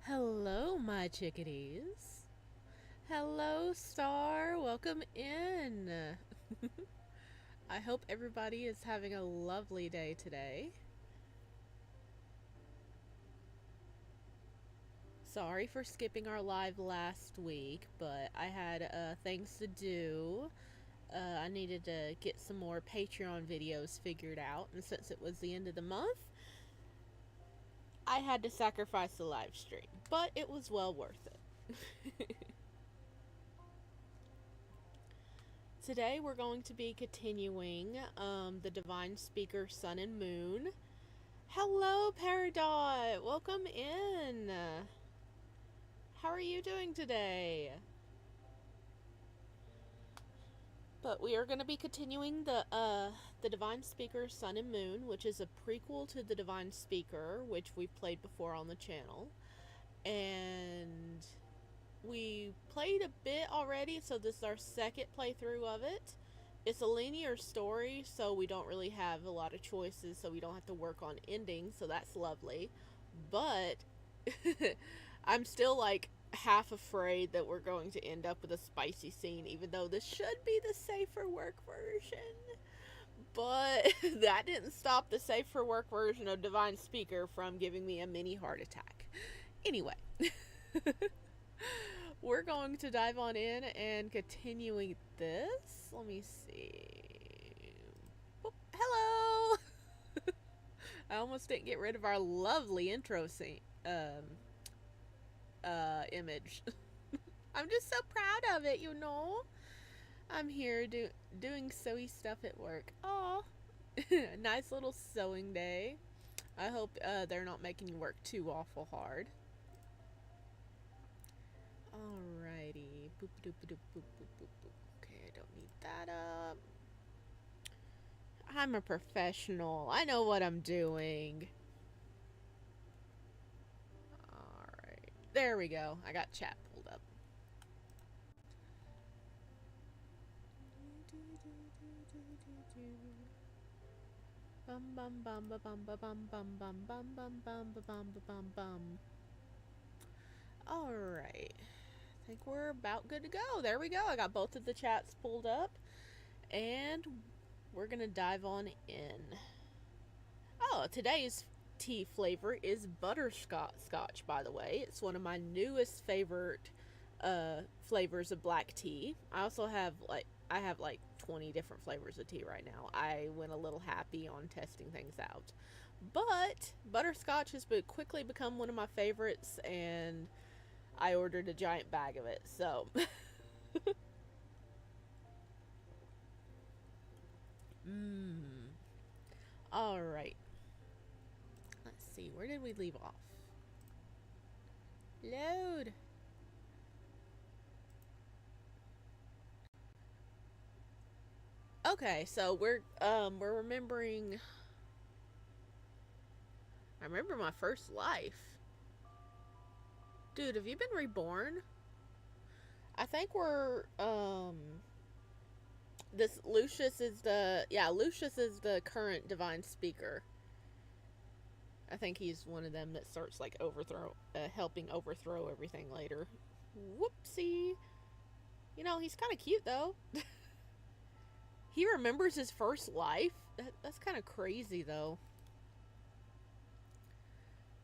Hello, my chickadees. Hello, Star. Welcome in. I hope everybody is having a lovely day today. Sorry for skipping our live last week, but I had things to do. I needed to get some more Patreon videos figured out, and since it was the end of the month, I had to sacrifice the live stream, but it was well worth it. Today we're going to be continuing the Divine Speaker Sun and Moon. Hello, Peridot! Welcome in! How are you doing today? But we are going to be continuing the Divine Speaker Sun and Moon, which is a prequel to the Divine Speaker, which we've played before on the channel. And we played a bit already, so this is our second playthrough of it. It's a linear story, so we don't really have a lot of choices, so we don't have to work on endings, so that's lovely. But I'm still like half afraid that we're going to end up with a spicy scene, even though this should be the safe for work version. But that didn't stop the safe for work version of Divine Speaker from giving me a mini heart attack. Anyway. We're going to dive on in and continuing this. Let me see. Oh, hello! I almost didn't get rid of our lovely intro scene, image. I'm just so proud of it, you know? I'm here doing sewy stuff at work. Aw. Nice little sewing day. I hope they're not making you work too awful hard. Alrighty. Boop doop doop boop boop boop boop. Okay, I don't need that up. I'm a professional. I know what I'm doing. Alright. There we go. I got chat pulled up. Bum bum bum ba bum ba bum bum bum bum bum bum ba bum ba bum bum. Alright. I think we're about good to go. There we go. I got both of the chats pulled up. And we're gonna dive on in. Oh, today's tea flavor is butterscotch, by the way. It's one of my newest favorite flavors of black tea. I also have like 20 different flavors of tea right now. I went a little happy on testing things out. But butterscotch has quickly become one of my favorites, and I ordered a giant bag of it. So Alright. Let's see, where did we leave off? Load. Okay, so we're remembering. I remember my first life. Dude, have you been reborn? I think we're this Lucius is the current divine speaker. I think he's one of them that starts like helping overthrow everything later. Whoopsie. You know, he's kind of cute though. He remembers his first life? That's kind of crazy, though.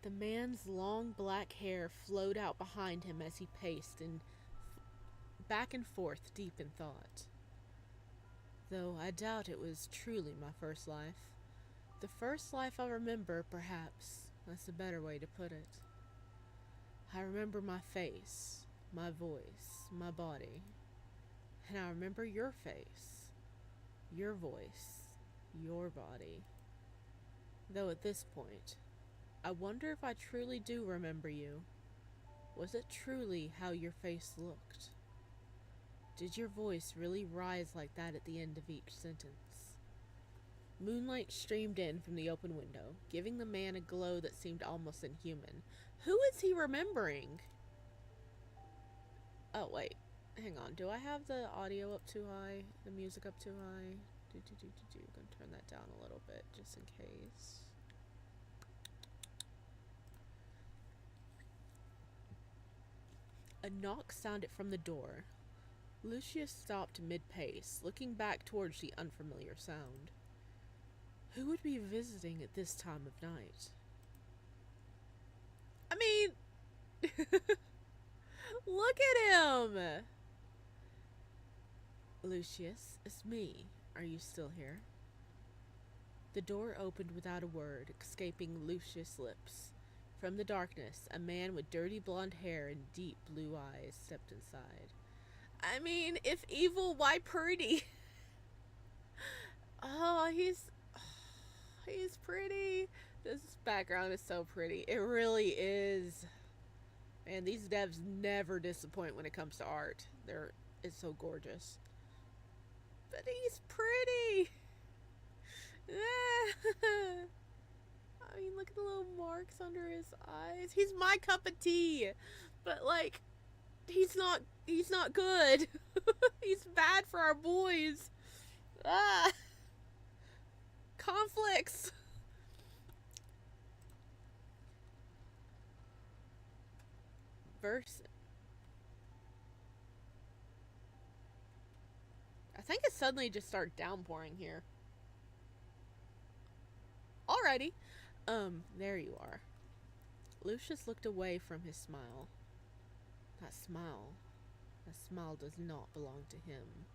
The man's long black hair flowed out behind him as he paced and back and forth, deep in thought. Though I doubt it was truly my first life. The first life I remember, perhaps. That's a better way to put it. I remember my face, my voice, my body. And I remember your face, your voice, your body. Though at this point, I wonder if I truly do remember you. Was it truly how your face looked? Did your voice really rise like that at the end of each sentence? Moonlight streamed in from the open window, giving the man a glow that seemed almost inhuman. Who is he remembering? Oh, wait. Hang on. Do I have the audio up too high? The music up too high? Gonna turn that down a little bit, just in case. A knock sounded from the door. Lucius stopped mid-pace, looking back towards the unfamiliar sound. Who would be visiting at this time of night? I mean, look at him! Lucius, it's me. Are you still here? The door opened without a word, escaping Lucius' lips. From the darkness, a man with dirty blonde hair and deep blue eyes stepped inside. I mean, if evil, why pretty? Oh, he's pretty. This background is so pretty. It really is. Man, these devs never disappoint when it comes to art. It's so gorgeous. But he's pretty. I mean, look at the little marks under his eyes. He's my cup of tea. But like, he's not good. He's bad for our boys. Conflicts. Verse. I think it suddenly just started downpouring here. Alrighty. There you are. Lucius looked away from his smile. That smile does not belong to him.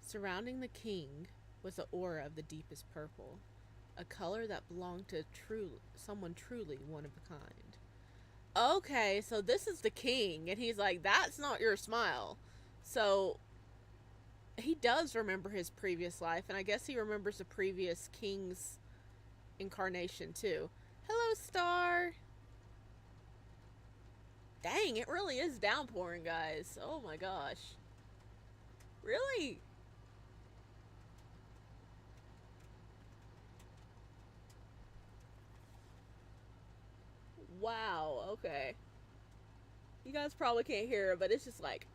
Surrounding the king was an aura of the deepest purple, a color that belonged to someone truly one of a kind. Okay, so this is the king, and he's like, that's not your smile. So he does remember his previous life, and I guess he remembers the previous king's incarnation too. Hello, Star. Dang, it really is downpouring, guys. Oh my gosh. Really? Wow, okay. You guys probably can't hear it, but it's just like...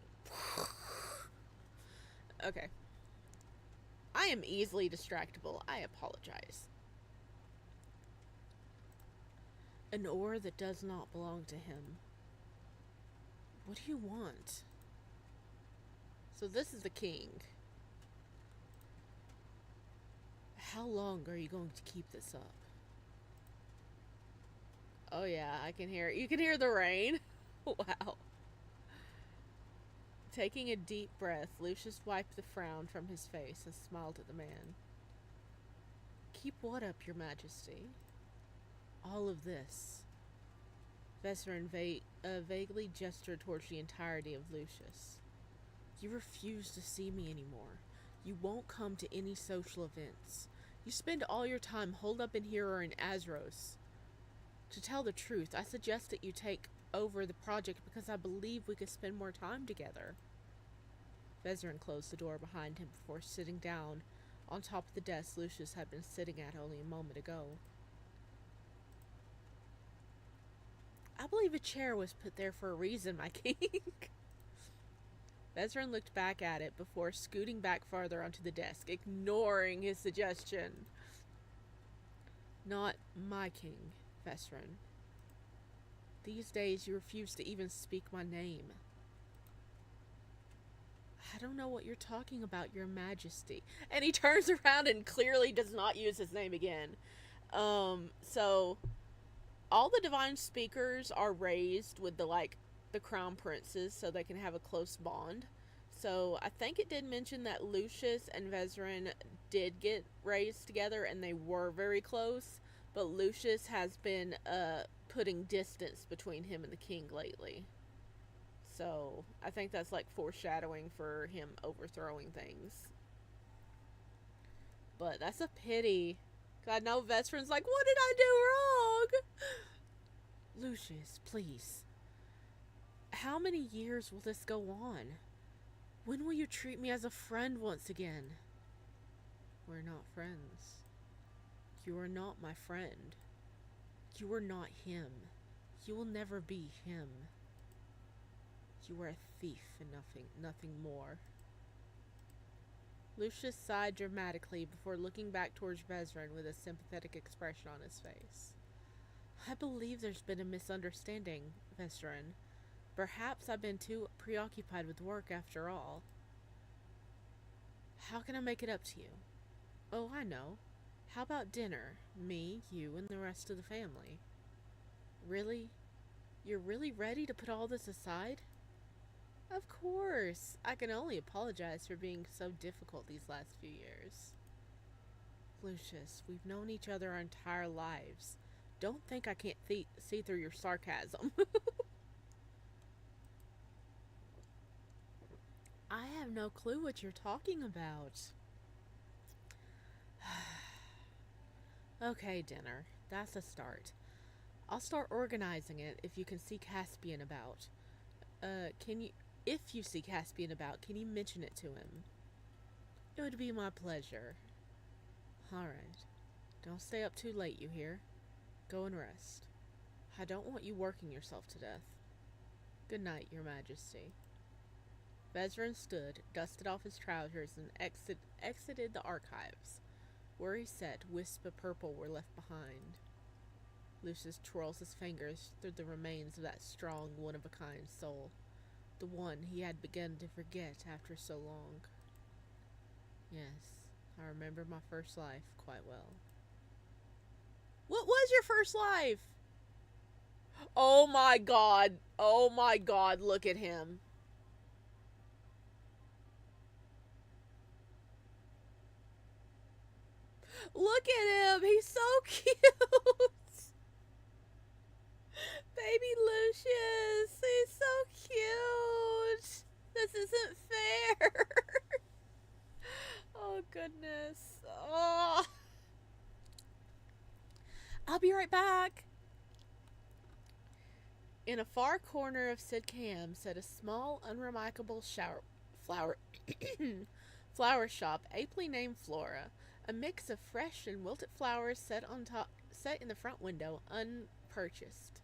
Okay. I am easily distractible. I apologize. An aura that does not belong to him. What do you want? So this is the king. How long are you going to keep this up? Oh yeah, I can hear it. You can hear the rain. Wow. Taking a deep breath, Lucius wiped the frown from his face and smiled at the man. Keep what up, your majesty? All of this. Vesserin vaguely gestured towards the entirety of Lucius. You refuse to see me anymore. You won't come to any social events. You spend all your time holed up in here or in Azros. To tell the truth, I suggest that you take over the project because I believe we could spend more time together. Vesserin closed the door behind him before sitting down on top of the desk Lucius had been sitting at only a moment ago. I believe a chair was put there for a reason, my king. Vesserin looked back at it before scooting back farther onto the desk, ignoring his suggestion. Not my king, Vesserin. These days you refuse to even speak my name. I don't know what you're talking about, your majesty. And he turns around and clearly does not use his name again. So all the divine speakers are raised with the crown princes so they can have a close bond. So I think it did mention that Lucius and Vesserin did get raised together and they were very close, but Lucius has been putting distance between him and the king lately. So I think that's like foreshadowing for him overthrowing things. But that's a pity. God, no, Vesserin's like, what did I do wrong? Lucius, please. How many years will this go on? When will you treat me as a friend once again? We're not friends. You are not my friend. You are not him. You will never be him. You are a thief and nothing more. Lucius sighed dramatically before looking back towards Vesserin with a sympathetic expression on his face. I believe there's been a misunderstanding, Vesserin. Perhaps I've been too preoccupied with work after all. How can I make it up to you? Oh, I know. How about dinner? Me, you, and the rest of the family. Really? You're really ready to put all this aside? Of course. I can only apologize for being so difficult these last few years. Lucius, we've known each other our entire lives. Don't think I can't see through your sarcasm. I have no clue what you're talking about. Okay, dinner. That's a start. I'll start organizing it if you can see Caspian about. Can you... If you see Caspian about, can you mention it to him? It would be my pleasure. Alright. Don't stay up too late, you hear? Go and rest. I don't want you working yourself to death. Good night, Your Majesty. Vezran stood, dusted off his trousers, and exited the archives. Where he sat, wisps of purple were left behind. Lucius twirls his fingers through the remains of that strong, one-of-a-kind soul. The one he had begun to forget after so long. Yes, I remember my first life quite well. What was your first life? Oh my god. Oh my god, look at him. Look at him. He's so cute. Baby Lucius. He's so cute. This isn't fair. Oh, goodness. Oh. I'll be right back. In a far corner of Sidcam sat a small, unremarkable flower shop, aptly named Flora. A mix of fresh and wilted flowers set in the front window, unpurchased.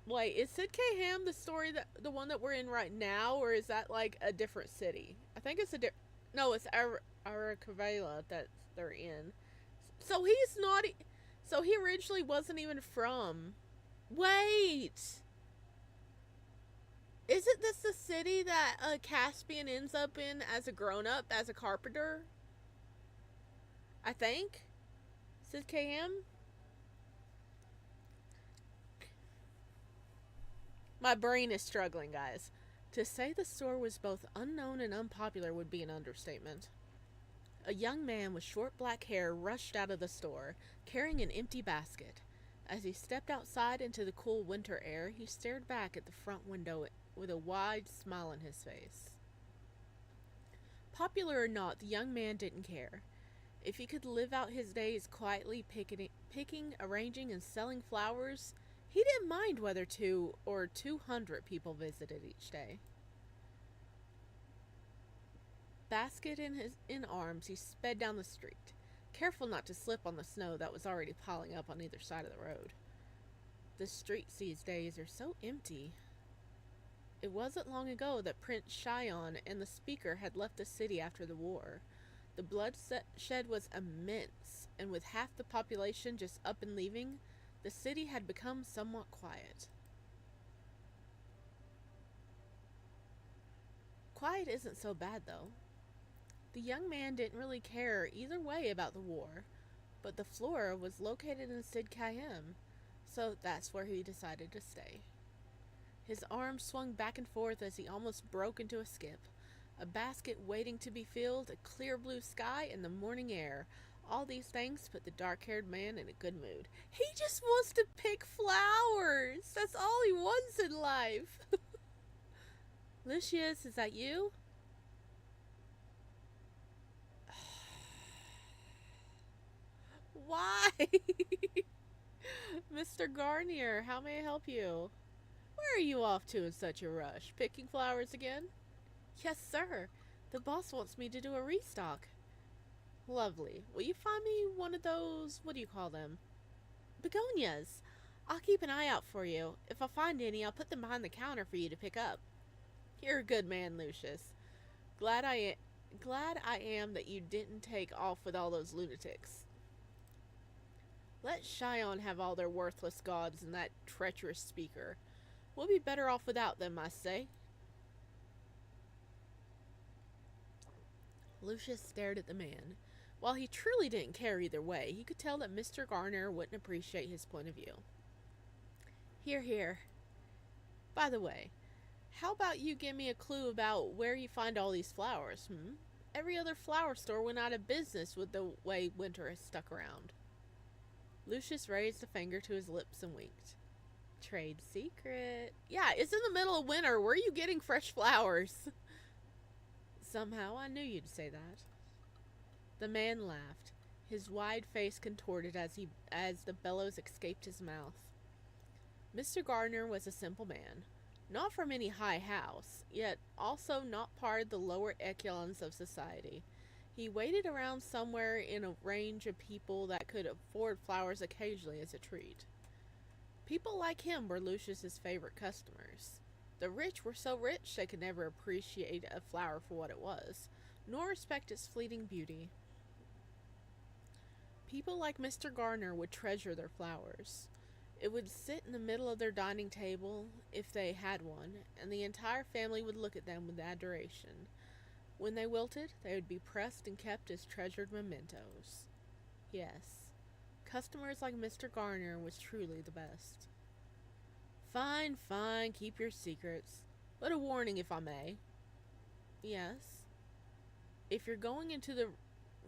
Wait, is Sidcam the story the one that we're in right now, or is that like a different city? I think it's no, it's Arakavala that they're in. So he's not. So he originally wasn't even from. Wait. Isn't this the city that Caspian ends up in as a grown-up, as a carpenter? I think. Sidcam? My brain is struggling, guys. To say the store was both unknown and unpopular would be an understatement. A young man with short black hair rushed out of the store, carrying an empty basket. As he stepped outside into the cool winter air, he stared back at the front window with a wide smile on his face. Popular or not, the young man didn't care. If he could live out his days quietly picking, arranging, and selling flowers, he didn't mind whether 2 or 200 people visited each day. Basket in arms, he sped down the street, careful not to slip on the snow that was already piling up on either side of the road. The streets these days are so empty. It wasn't long ago that Prince Shion and the Speaker had left the city after the war. The bloodshed was immense, and with half the population just up and leaving, the city had become somewhat quiet. Quiet isn't so bad, though. The young man didn't really care either way about the war, but the Flora was located in Sidcam, so that's where he decided to stay. His arms swung back and forth as he almost broke into a skip. A basket waiting to be filled, a clear blue sky, and the morning air. All these things put the dark-haired man in a good mood. He just wants to pick flowers. That's all he wants in life. Lucius, is that you? Why? Mr. Garnier, how may I help you? Where are you off to in such a rush? Picking flowers again? Yes, sir. The boss wants me to do a restock. Lovely. Will you find me one of those, what do you call them? Begonias. I'll keep an eye out for you. If I find any, I'll put them behind the counter for you to pick up. You're a good man, Lucius. Glad I am that you didn't take off with all those lunatics. Let Shion have all their worthless gods and that treacherous speaker. We'll be better off without them, I say. Lucius stared at the man. While he truly didn't care either way, he could tell that Mr. Garner wouldn't appreciate his point of view. Here, here. By the way, how about you give me a clue about where you find all these flowers, Every other flower store went out of business with the way winter has stuck around. Lucius raised a finger to his lips and winked. Trade secret. Yeah, it's in the middle of winter. Where are you getting fresh flowers? Somehow I knew you'd say that. The man laughed. His wide face contorted as the bellows escaped his mouth. Mr. Gardner was a simple man, not from any high house, yet also not part of the lower echelons of society. He waited around somewhere in a range of people that could afford flowers occasionally as a treat. People like him were Lucius's favorite customers. The rich were so rich they could never appreciate a flower for what it was, nor respect its fleeting beauty. People like Mr. Garner would treasure their flowers. It would sit in the middle of their dining table, if they had one, and the entire family would look at them with adoration. When they wilted, they would be pressed and kept as treasured mementos. Yes, customers like Mr. Garner was truly the best. Fine, fine, keep your secrets. But a warning, if I may. Yes. If you're going into the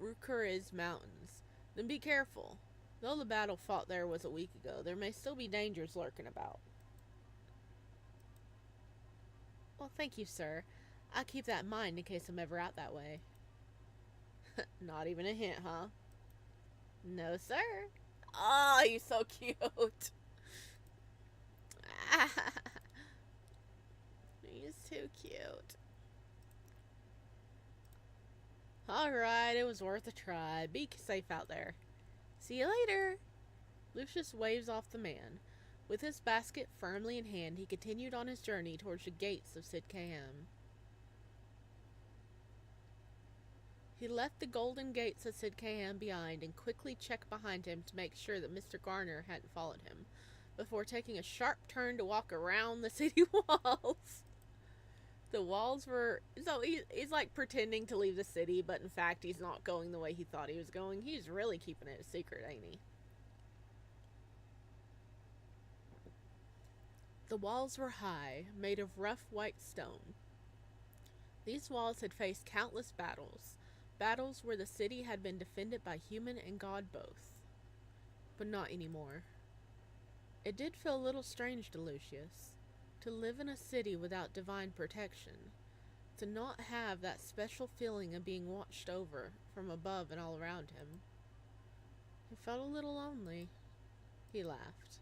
Rukuriz Mountains, then be careful. Though the battle fought there was a week ago, there may still be dangers lurking about. Well, thank you, sir. I'll keep that in mind in case I'm ever out that way. Not even a hint, huh? No, sir. Oh, he's so cute. He's too cute. Alright, it was worth a try. Be safe out there. See you later. Lucius waves off the man. With his basket firmly in hand, he continued on his journey towards the gates of Sidkayam. He left the golden gates of Sidkayam behind and quickly checked behind him to make sure that Mr. Garner hadn't followed him, before taking a sharp turn to walk around the city walls. The walls were... So he's like pretending to leave the city, but in fact he's not going the way he thought he was going. He's really keeping it a secret, ain't he? The walls were high, made of rough white stone. These walls had faced countless battles where the city had been defended by human and god both. But not anymore. It did feel a little strange to Lucius, to live in a city without divine protection, to not have that special feeling of being watched over from above and all around him. He felt a little lonely. He laughed.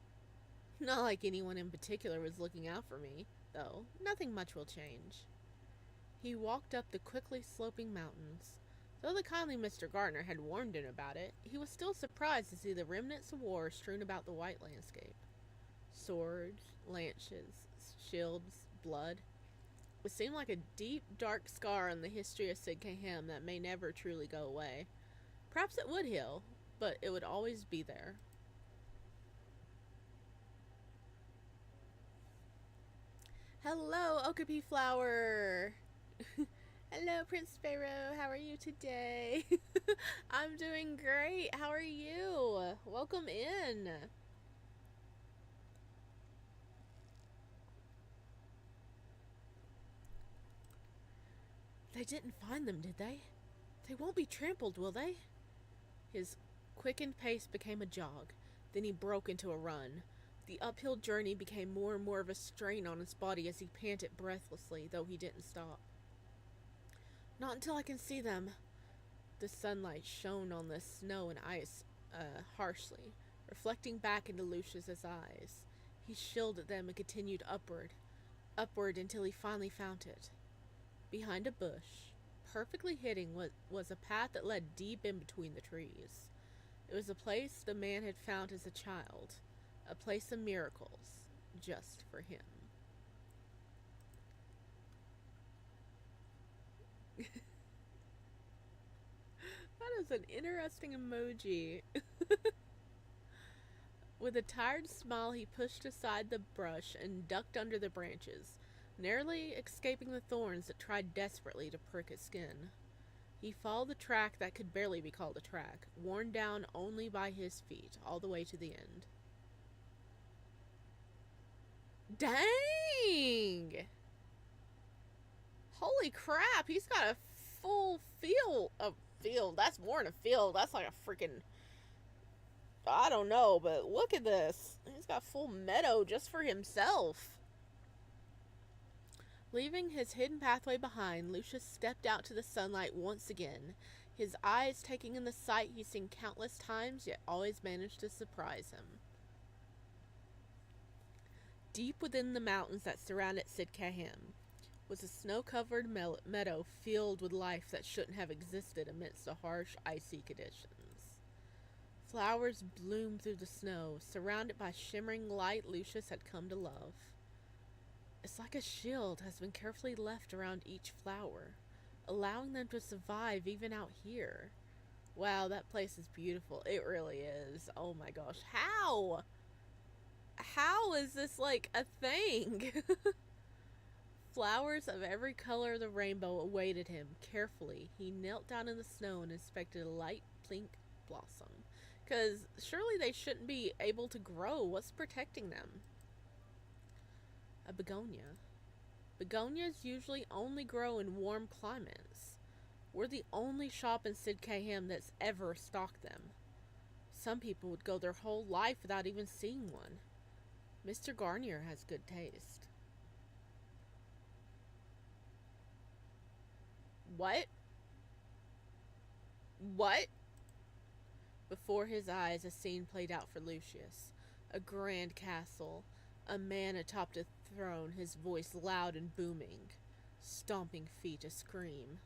Not like anyone in particular was looking out for me, though. Nothing much will change. He walked up the quickly sloping mountains. Though the kindly Mr. Gardner had warned him about it, he was still surprised to see the remnants of war strewn about the white landscape. Swords, lances, shields, blood. It seemed like a deep, dark scar on the history of Sidkayam that may never truly go away. Perhaps it would heal, but it would always be there. Hello, Okapi Flower! Hello, Prince Pharaoh. How are you today? I'm doing great. How are you? Welcome in. They didn't find them, did they? They won't be trampled, will they? His quickened pace became a jog. Then he broke into a run. The uphill journey became more and more of a strain on his body as he panted breathlessly, though he didn't stop. Not until I can see them. The sunlight shone on the snow and ice harshly, reflecting back into Lucius's eyes. He shielded them and continued upward until he finally found it. Behind a bush, perfectly hidden, was a path that led deep in between the trees. It was a place the man had found as a child, a place of miracles, just for him. That is an interesting emoji. With a tired smile, he pushed aside the brush and ducked under the branches, narrowly escaping the thorns that tried desperately to prick his skin. He followed the track that could barely be called a track, worn down only by his feet, all the way to the end. Dang! Holy crap, he's got a full field. A field. That's more than a field. That's like a freaking. I don't know, but look at this. He's got full meadow just for himself. Leaving his hidden pathway behind, Lucius stepped out to the sunlight once again, his eyes taking in the sight he's seen countless times, yet always managed to surprise him. Deep within the mountains that surrounded Sidcahem was a snow-covered meadow filled with life that shouldn't have existed amidst the harsh, icy conditions. Flowers bloomed through the snow, surrounded by shimmering light Lucius had come to love. It's like a shield has been carefully left around each flower, allowing them to survive even out here. Wow, that place is beautiful. It really is. Oh my gosh. How? How is this like a thing? Flowers of every color of the rainbow awaited him. Carefully, he knelt down in the snow and inspected a light pink blossom. Because surely they shouldn't be able to grow. What's protecting them? A begonia. Begonias usually only grow in warm climates. We're the only shop in Sidcahem that's ever stocked them. Some people would go their whole life without even seeing one. Mr. Garnier has good taste. What? What? Before his eyes, a scene played out for Lucius. A grand castle. A man atop a throne, his voice loud and booming. Stomping feet a scream.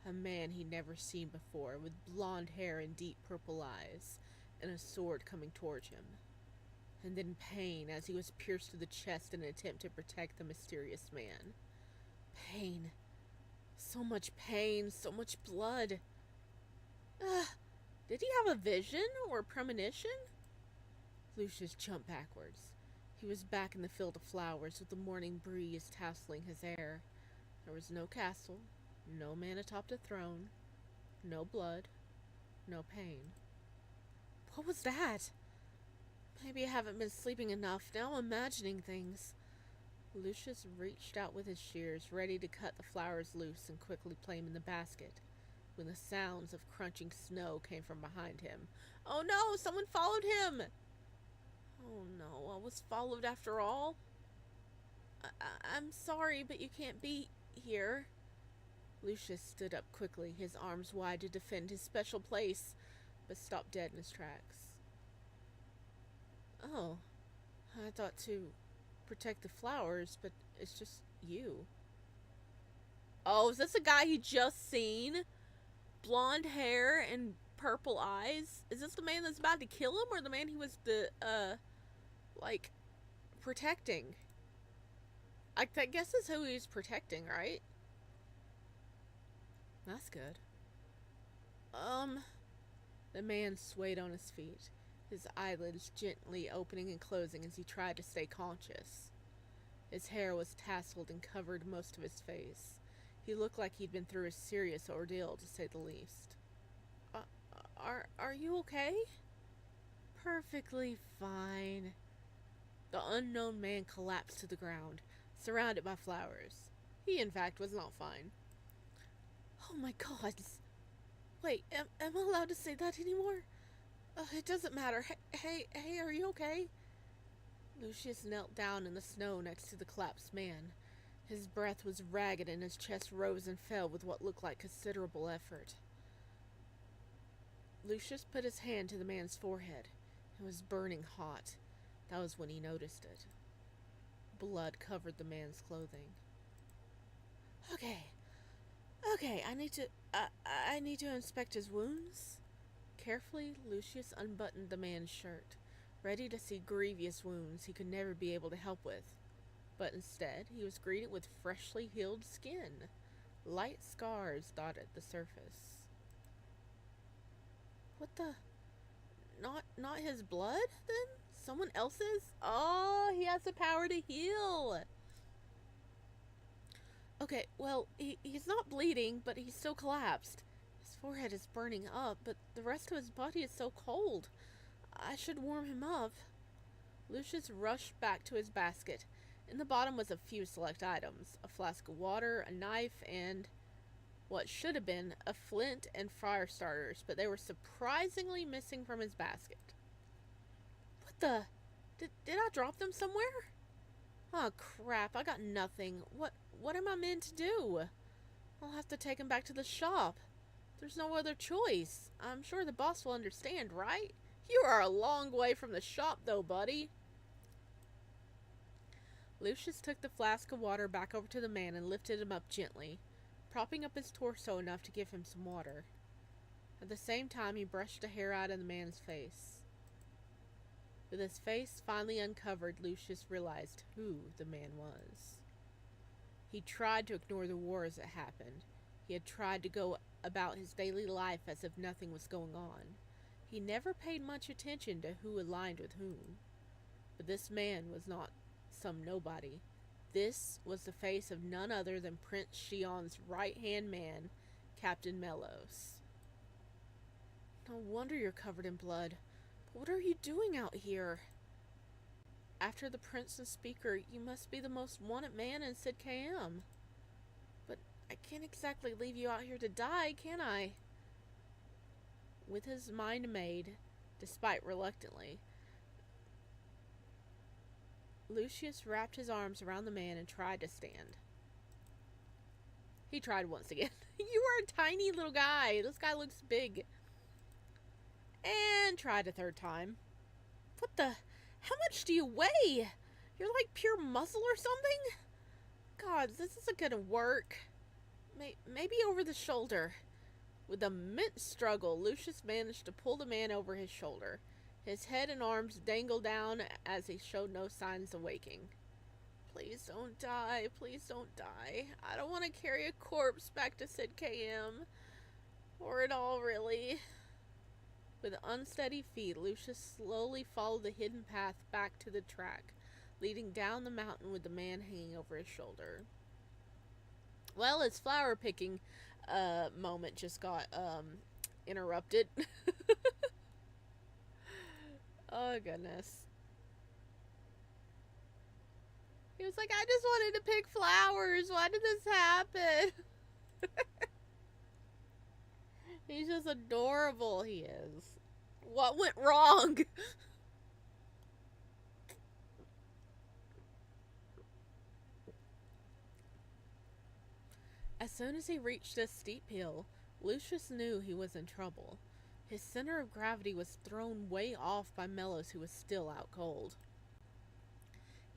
A man he'd never seen before, with blonde hair and deep purple eyes, and a sword coming towards him. And then pain as he was pierced to the chest in an attempt to protect the mysterious man. Pain. So much pain, so much blood. Did he have a vision or a premonition? Lucius jumped backwards. He was back in the field of flowers with the morning breeze tasseling his hair. There was no castle, no man atop a throne, no blood, no pain. What was that? Maybe I haven't been sleeping enough. Now I'm imagining things. Lucius reached out with his shears, ready to cut the flowers loose and quickly play them in the basket, when the sounds of crunching snow came from behind him. Oh no! Someone followed him! Oh no, I was followed after all? I'm sorry, but you can't be here. Lucius stood up quickly, his arms wide to defend his special place, but stopped dead in his tracks. Oh, I thought to protect the flowers, but it's just you. Oh, is this a guy he just seen? Blonde hair and purple eyes? Is this the man that's about to kill him, or the man he was protecting? I guess that's who he's protecting, right? That's good. The man swayed on his feet, his eyelids gently opening and closing as he tried to stay conscious. His hair was tasseled and covered most of his face. He looked like he'd been through a serious ordeal, to say the least. Are you okay? Perfectly fine. The unknown man collapsed to the ground, surrounded by flowers. He, in fact, was not fine. Oh my god. Wait, am I allowed to say that anymore? It doesn't matter. Hey, are you okay? Lucius knelt down in the snow next to the collapsed man. His breath was ragged and his chest rose and fell with what looked like considerable effort. Lucius put his hand to the man's forehead. It was burning hot. That was when he noticed it. Blood covered the man's clothing. Okay, I need to inspect his wounds. Carefully, Lucius unbuttoned the man's shirt, ready to see grievous wounds he could never be able to help with. But instead, he was greeted with freshly healed skin. Light scars dotted the surface. What the? Not his blood, then? Someone else's? Oh, he has the power to heal. Okay, well, he's not bleeding, but he's still collapsed. His forehead is burning up, but the rest of his body is so cold. I should warm him up. Lucius rushed back to his basket. In the bottom was a few select items: a flask of water, a knife, and what should have been a flint and fire starters, but they were surprisingly missing from his basket. What the? Did I drop them somewhere? Oh crap, I got nothing. What am I meant to do? I'll have to take him back to the shop. There's no other choice. I'm sure the boss will understand, right? You are a long way from the shop though, buddy. Lucius took the flask of water back over to the man and lifted him up gently, propping up his torso enough to give him some water. At the same time, he brushed a hair out of the man's face. With his face finally uncovered, Lucius realized who the man was. He tried to ignore the war as it happened. He had tried to go about his daily life as if nothing was going on. He never paid much attention to who aligned with whom. But this man was not some nobody. This was the face of none other than Prince Shion's right-hand man, Captain Melos. No wonder you're covered in blood. But what are you doing out here? After the prince and speaker, you must be the most wanted man in Sid KM. But I can't exactly leave you out here to die, can I? With his mind made, despite reluctantly, Lucius wrapped his arms around the man and tried to stand. He tried once again. You are a tiny little guy. This guy looks big. And tried a third time. What the? How much do you weigh? You're like pure muscle or something? God, this isn't gonna work. Maybe over the shoulder. With immense struggle, Lucius managed to pull the man over his shoulder. His head and arms dangled down as he showed no signs of waking. Please don't die. Please don't die. I don't want to carry a corpse back to Sid KM. Or at all, really. With unsteady feet, Lucius slowly followed the hidden path back to the track, leading down the mountain with the man hanging over his shoulder. Well, his flower picking moment just got interrupted. Oh, goodness. He was like, I just wanted to pick flowers. Why did this happen? He's just adorable, he is. What went wrong? As soon as he reached a steep hill, Lucius knew he was in trouble. His center of gravity was thrown way off by Melos, who was still out cold.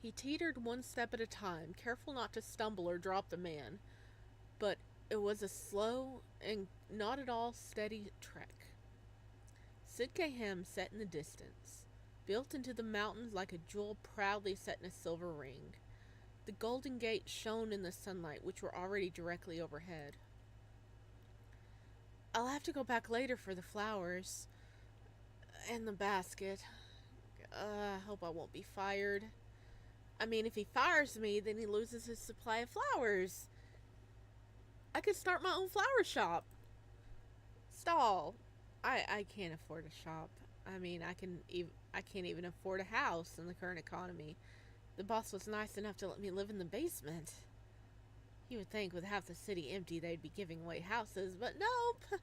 He teetered one step at a time, careful not to stumble or drop the man, but it was a slow and not at all steady trek. Sid KM sat in the distance, built into the mountains like a jewel proudly set in a silver ring. The golden gate shone in the sunlight, which were already directly overhead. I'll have to go back later for the flowers and the basket. I hope I won't be fired. I mean, if he fires me, then he loses his supply of flowers. I could start my own flower shop. Stall. I can't afford a shop. I mean, I can't even afford a house in the current economy. The boss was nice enough to let me live in the basement. You would think with half the city empty they'd be giving away houses, but nope.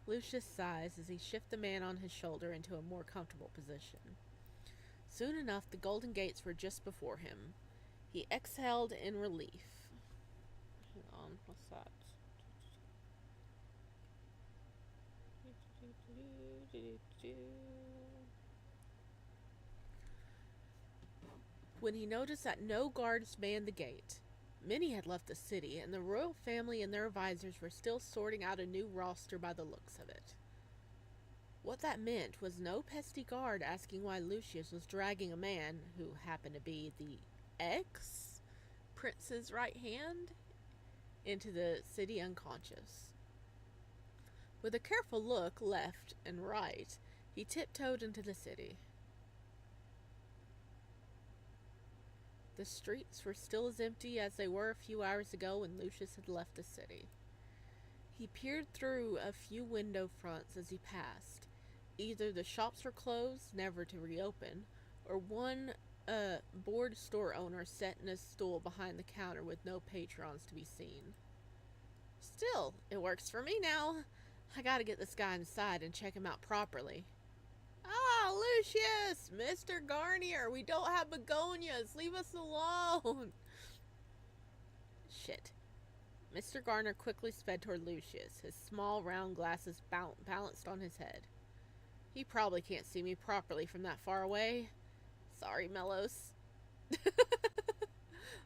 Lucius sighs as he shifted the man on his shoulder into a more comfortable position. Soon enough, the golden gates were just before him. He exhaled in relief. Hang on, what's that? When he noticed that no guards manned the gate. Many had left the city, and the royal family and their advisors were still sorting out a new roster by the looks of it. What that meant was no pesky guard asking why Lucius was dragging a man, who happened to be the ex-prince's right hand, into the city unconscious. With a careful look left and right, he tiptoed into the city. The streets were still as empty as they were a few hours ago when Lucius had left the city. He peered through a few window fronts as he passed. Either the shops were closed, never to reopen, or one bored store owner sat in a stool behind the counter with no patrons to be seen. Still, it works for me now. I gotta get this guy inside and check him out properly. Ah, Lucius! Mr. Garnier, we don't have begonias! Leave us alone! Shit. Mr. Garner quickly sped toward Lucius, his small round glasses balanced on his head. He probably can't see me properly from that far away. Sorry, Melos.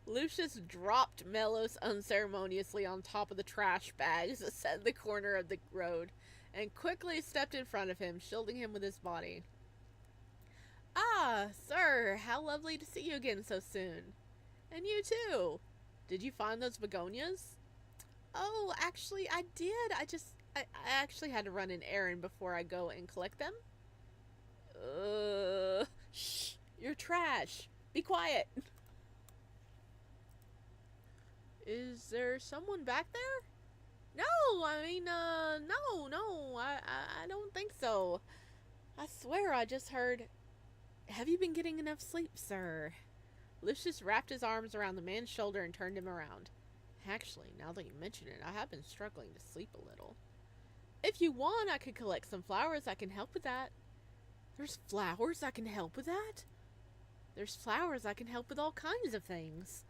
Lucius dropped Melos unceremoniously on top of the trash bags that sat in the corner of the road, and quickly stepped in front of him, shielding him with his body. Ah, sir, how lovely to see you again so soon. And you too. Did you find those begonias? Oh, actually, I did. I actually had to run an errand before I go and collect them. Shh, you're trash. Be quiet. Is there someone back there? No, I mean, no, I don't think so. I swear I just heard... Have you been getting enough sleep, sir? Lucius wrapped his arms around the man's shoulder and turned him around. Actually, now that you mention it, I have been struggling to sleep a little. If you want, I could collect some flowers. I can help with that. There's flowers I can help with that? There's flowers I can help with all kinds of things.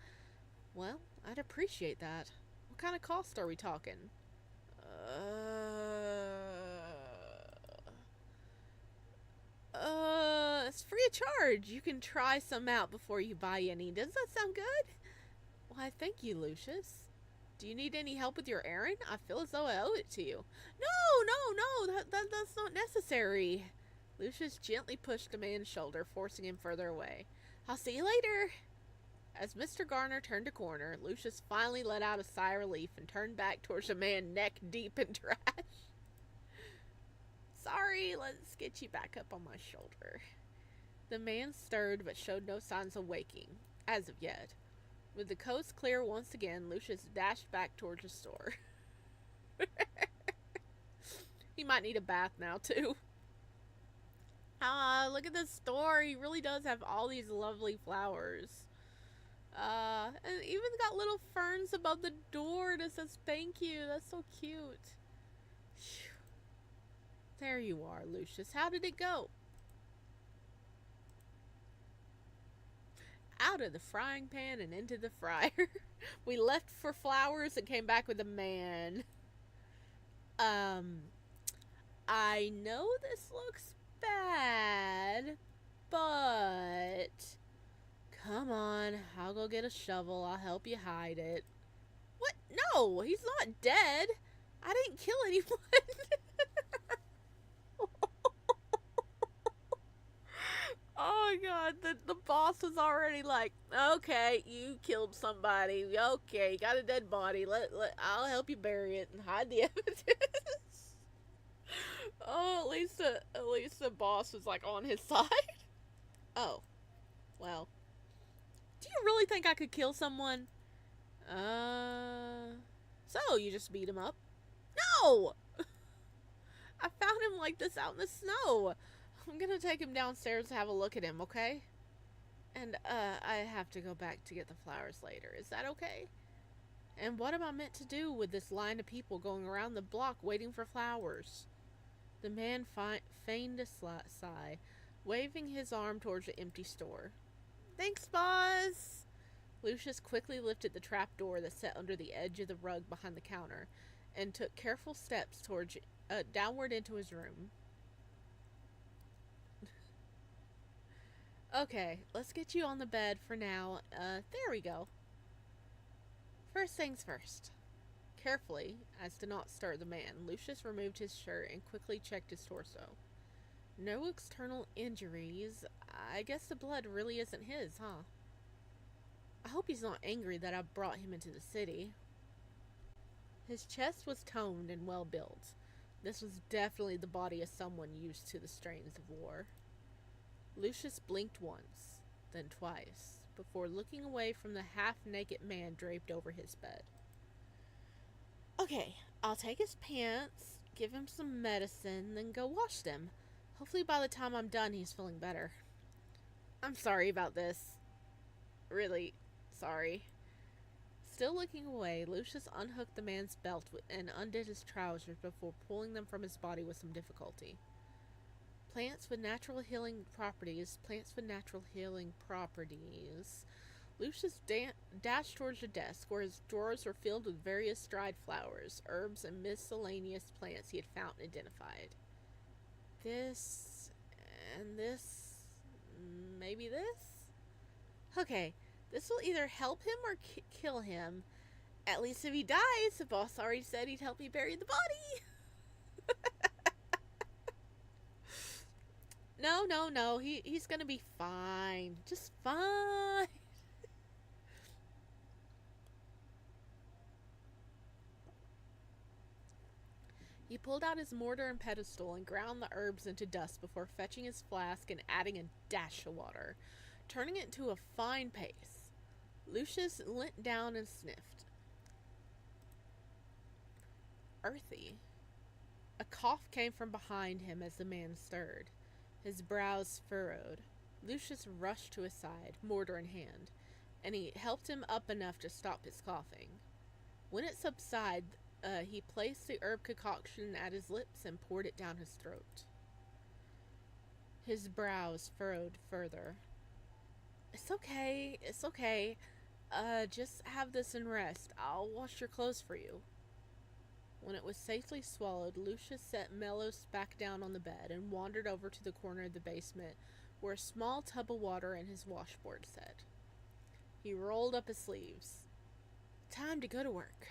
Well, I'd appreciate that. What kind of cost are we talking? It's free of charge. You can try some out before you buy any. Does that sound good? Why, thank you, Lucius. Do you need any help with your errand? I feel as though I owe it to you. No, that's not necessary. Lucius gently pushed the man's shoulder, forcing him further away. I'll see you later. As Mr. Garner turned a corner, Lucius finally let out a sigh of relief and turned back towards a man neck deep in trash. Sorry, let's get you back up on my shoulder. The man stirred but showed no signs of waking, as of yet. With the coast clear once again, Lucius dashed back towards the store. He might need a bath now, too. Look at this store. He really does have all these lovely flowers. And even got little ferns above the door that says thank you. That's so cute. Whew. There you are, Lucius. How did it go? Out of the frying pan and into the fryer. We left for flowers and came back with a man. I know this looks bad, but come on, I'll go get a shovel. I'll help you hide it. What? No, he's not dead. I didn't kill anyone. Oh my god, the boss was already like, okay, you killed somebody. Okay, you got a dead body. I'll help you bury it and hide the evidence. Oh, at least the boss was like on his side. Oh, well. Do you really think I could kill someone? So you just beat him up? No! I found him like this out in the snow. I'm gonna take him downstairs to have a look at him, okay? And, I have to go back to get the flowers later. Is that okay? And what am I meant to do with this line of people going around the block waiting for flowers? The man feigned a sigh, waving his arm towards the empty store. Thanks, boss! Lucius quickly lifted the trap door that sat under the edge of the rug behind the counter, and took careful steps towards downward into his room. Okay, let's get you on the bed for now. There we go. First things first. Carefully, as to not stir the man, Lucius removed his shirt and quickly checked his torso. No external injuries. I guess the blood really isn't his, huh? I hope he's not angry that I brought him into the city. His chest was toned and well built. This was definitely the body of someone used to the strains of war. Lucius blinked once, then twice, before looking away from the half-naked man draped over his bed. Okay, I'll take his pants, give him some medicine, then go wash them. Hopefully by the time I'm done, he's feeling better. I'm sorry about this. Really sorry. Still looking away, Lucius unhooked the man's belt and undid his trousers before pulling them from his body with some difficulty. Plants with natural healing properties. Lucius dashed towards the desk, where his drawers were filled with various dried flowers, herbs, and miscellaneous plants he had found and identified. This, and this, maybe this? Okay, this will either help him or kill him. At least if he dies, the boss already said he'd help me bury the body. No, he's gonna be fine. Just fine. He pulled out his mortar and pestle and ground the herbs into dust before fetching his flask and adding a dash of water, turning it into a fine paste. Lucius leant down and sniffed. Earthy. A cough came from behind him as the man stirred. His brows furrowed. Lucius rushed to his side, mortar in hand, and he helped him up enough to stop his coughing. When it subsided, he placed the herb concoction at his lips and poured it down his throat. His brows furrowed further. It's okay. Just have this and rest. I'll wash your clothes for you. When it was safely swallowed, Lucius set Melos back down on the bed and wandered over to the corner of the basement where a small tub of water and his washboard sat. He rolled up his sleeves. Time to go to work.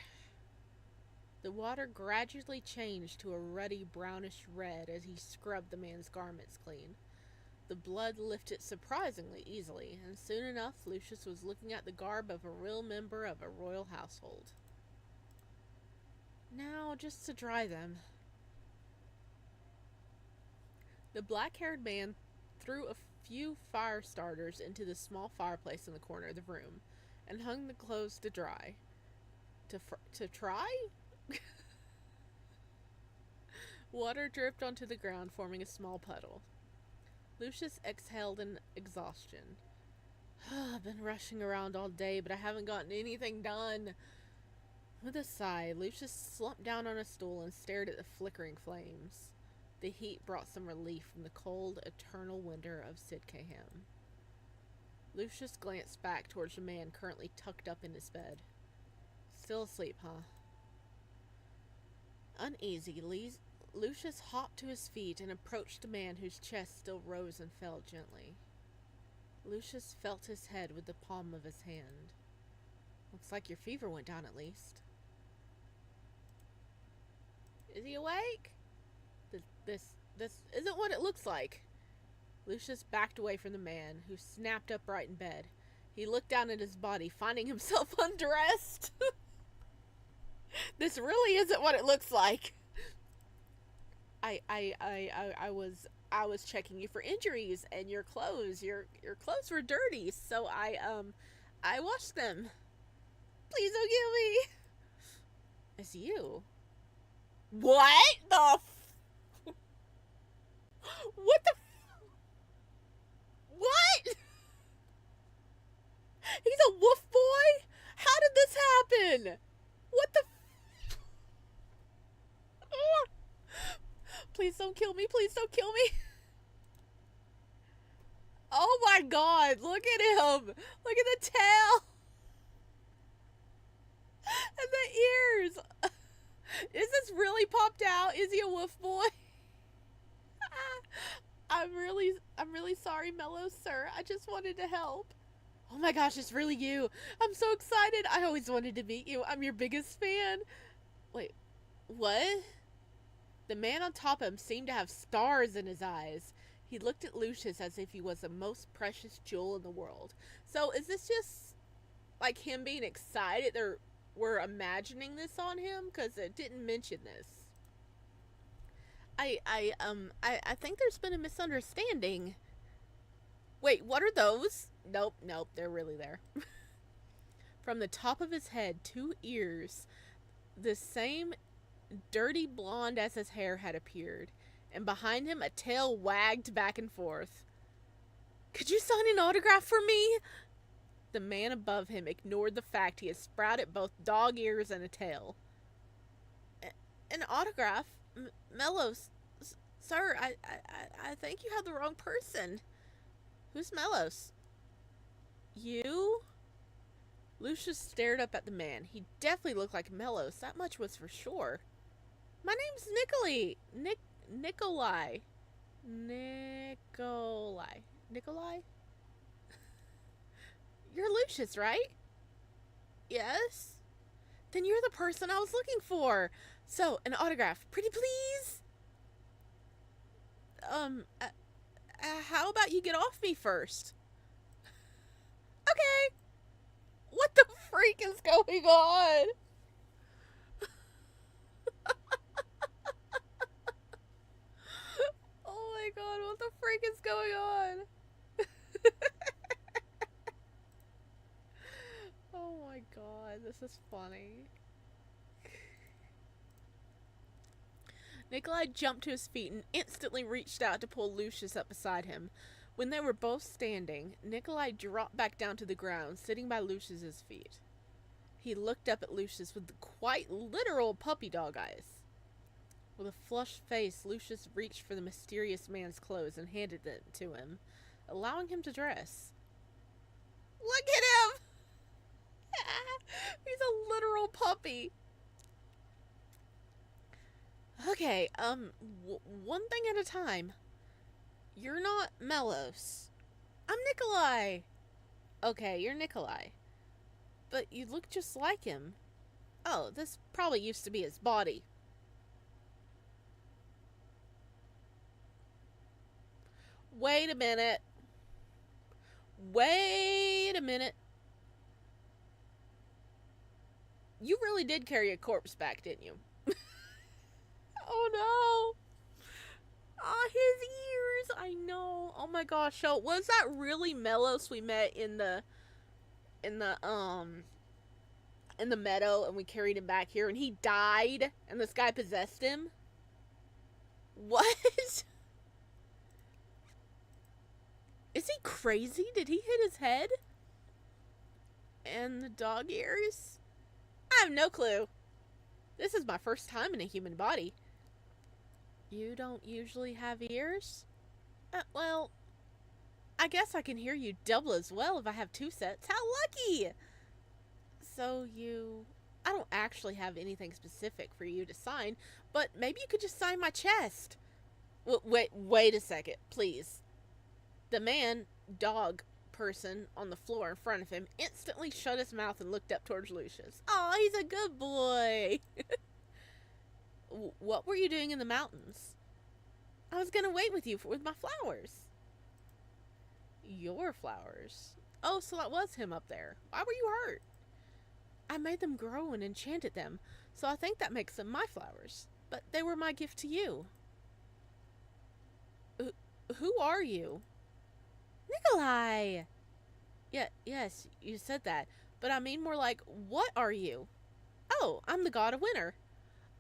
The water gradually changed to a ruddy brownish red as he scrubbed the man's garments clean. The blood lifted surprisingly easily, and soon enough Lucius was looking at the garb of a real member of a royal household. Now, just to dry them. The black-haired man threw a few fire starters into the small fireplace in the corner of the room and hung the clothes to dry. To try? Water dripped onto the ground, forming a small puddle. Lucius exhaled in exhaustion. I've been rushing around all day, but I haven't gotten anything done. With a sigh, Lucius slumped down on a stool and stared at the flickering flames. The heat brought some relief from the cold, eternal winter of Sidcahem. Lucius glanced back towards the man currently tucked up in his bed. Still asleep, huh? Uneasy, Lucius hopped to his feet and approached the man whose chest still rose and fell gently. Lucius felt his head with the palm of his hand. Looks like your fever went down at least. Is he awake? This isn't what it looks like. Lucius backed away from the man, who snapped upright in bed. He looked down at his body, finding himself undressed. This really isn't what it looks like. I was checking you for injuries, and your clothes were dirty, so I washed them. Please don't kill me. It's you. What the what the what? He's a wolf boy? How did this happen? What the Please don't kill me. Please don't kill me. Oh my god, look at him. Look at the tail. And the ears. Is this really popped out? Is he a wolf boy? I'm really sorry, Melos, sir. I just wanted to help. Oh my gosh, it's really you. I'm so excited. I always wanted to meet you. I'm your biggest fan. Wait, what? The man on top of him seemed to have stars in his eyes. He looked at Lucius as if he was the most precious jewel in the world. So is this just like him being excited? We're imagining this on him? Because it didn't mention this. I think there's been a misunderstanding. Wait, what are those? Nope, nope, they're really there. From the top of his head, 2 ears, the same dirty blonde as his hair, had appeared, and behind him a tail wagged back and forth. Could you sign an autograph for me? The man above him ignored the fact he had sprouted both dog ears and a tail. An autograph? Melos, sir, I think you have the wrong person. Who's Melos? You? Lucius stared up at the man. He definitely looked like Melos, that much was for sure. My name's Nikolai. Nikolai? You're Lucius, right? Yes? Then you're the person I was looking for. So, an autograph. Pretty please? How about you get off me first? Okay. What the freak is going on? Oh my god, what the freak is going on? Oh my god, this is funny. Nikolai jumped to his feet and instantly reached out to pull Lucius up beside him. When they were both standing, Nikolai dropped back down to the ground, sitting by Lucius's feet. He looked up at Lucius with quite literal puppy dog eyes. With a flushed face, Lucius reached for the mysterious man's clothes and handed them to him, allowing him to dress. Look at him! He's a literal puppy. Okay, one thing at a time. You're not Melos. I'm Nikolai. Okay, you're Nikolai. But you look just like him. Oh, this probably used to be his body. Wait a minute. You really did carry a corpse back, didn't you? Oh no. Oh, his ears. I know. Oh my gosh. So was that really Melos we met in the meadow and we carried him back here and he died and this guy possessed him? What? Is he crazy? Did he hit his head? And the dog ears? I have no clue. This is my first time in a human body. You don't usually have ears? Well, I guess I can hear you double as well if I have 2 sets. How lucky! So I don't actually have anything specific for you to sign, but maybe you could just sign my chest. Wait a second, please. The dog person on the floor in front of him instantly shut his mouth and looked up towards Lucius. Oh, he's a good boy. What were you doing in the mountains? I was gonna wait with you with my flowers. Your flowers? Oh, so that was him up there. Why were you hurt? I made them grow and enchanted them, so I think that makes them my flowers. But they were my gift to you. Who are you? Nikolai! Yes, you said that. But I mean more like, what are you? Oh, I'm the god of winter.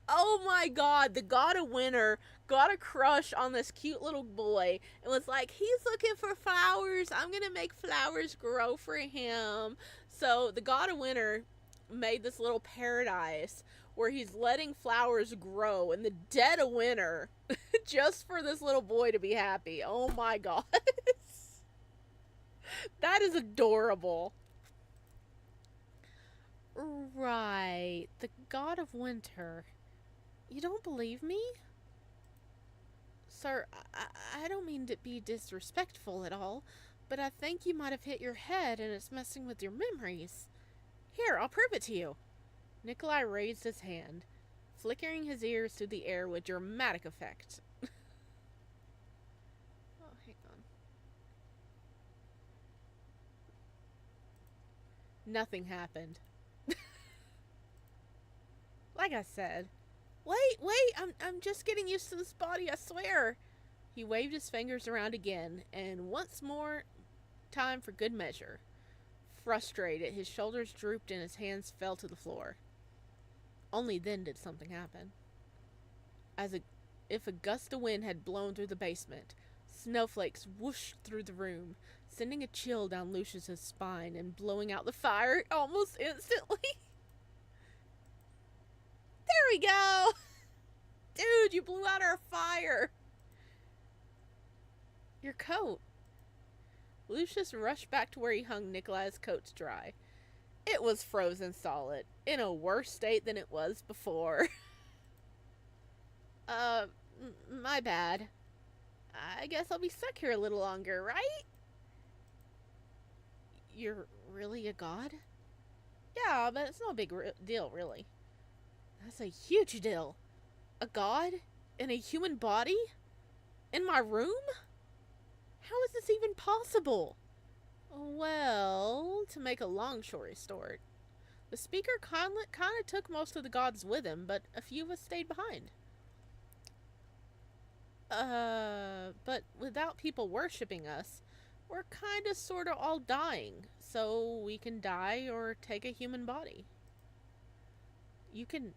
Oh my god, the god of winter got a crush on this cute little boy and was like, he's looking for flowers. I'm gonna make flowers grow for him. So the god of winter made this little paradise where he's letting flowers grow in the dead of winter just for this little boy to be happy. Oh my god. That is adorable. Right, the god of winter. You don't believe me? Sir, I don't mean to be disrespectful at all, but I think you might have hit your head and it's messing with your memories. Here, I'll prove it to you. Nikolai raised his hand, flickering his ears through the air with dramatic effect. Oh, hang on. Nothing happened. Like I said. Wait, I'm just getting used to this body, I swear. He waved his fingers around again, and once more, time for good measure. Frustrated, his shoulders drooped and his hands fell to the floor. Only then did something happen. If a gust of wind had blown through the basement, snowflakes whooshed through the room, sending a chill down Lucius's spine and blowing out the fire almost instantly. There we go! Dude, you blew out our fire! Your coat. Lucius rushed back to where he hung Nikolai's coat to dry. It was frozen solid, in a worse state than it was before. My bad. I guess I'll be stuck here a little longer, right? You're really a god? Yeah, but it's no big deal, really. That's a huge deal. A god? In a human body? In my room? How is this even possible? Well, to make a long story short, the speaker kind of took most of the gods with him, but a few of us stayed behind. But without people worshipping us, we're kind of sort of all dying, so we can die or take a human body. You can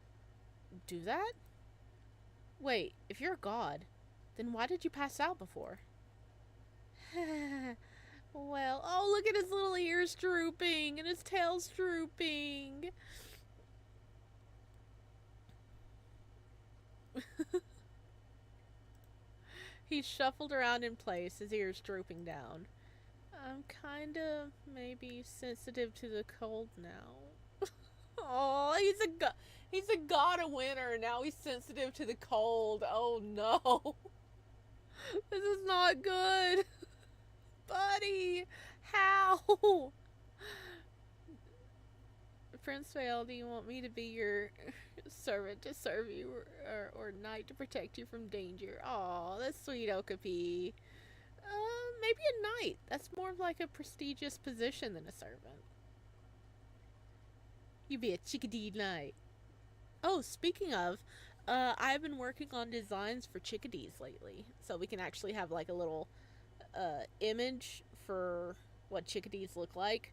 do that? Wait, if you're a god, then why did you pass out before? Well, oh, look at his little ears drooping and his tail's drooping. He shuffled around in place, his ears drooping down. I'm kinda maybe sensitive to the cold now. Oh, he's a god of winter, and now he's sensitive to the cold. Oh no. This is not good. Buddy, how? Prince Vale, do you want me to be your servant to serve you, or knight to protect you from danger? Aw, that's sweet, Okapi. Maybe a knight. That's more like a prestigious position than a servant. You be a chickadee knight. Oh, speaking of, I've been working on designs for chickadees lately, so we can actually have like a little image for what chickadees look like.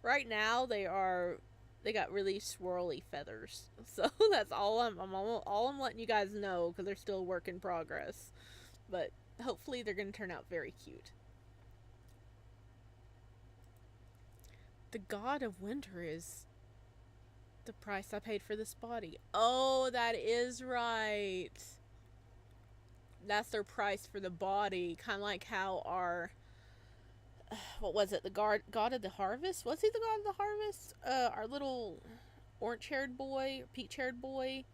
Right now they got really swirly feathers, so that's all I'm letting you guys know, because they're still a work in progress, but hopefully they're going to turn out very cute. The god of winter is the price I paid for this body. Oh, that is right. That's their price for the body. Kind of like how our, what was it, the god of the harvest? Was he the god of the harvest? Our little orange-haired boy, peach-haired boy,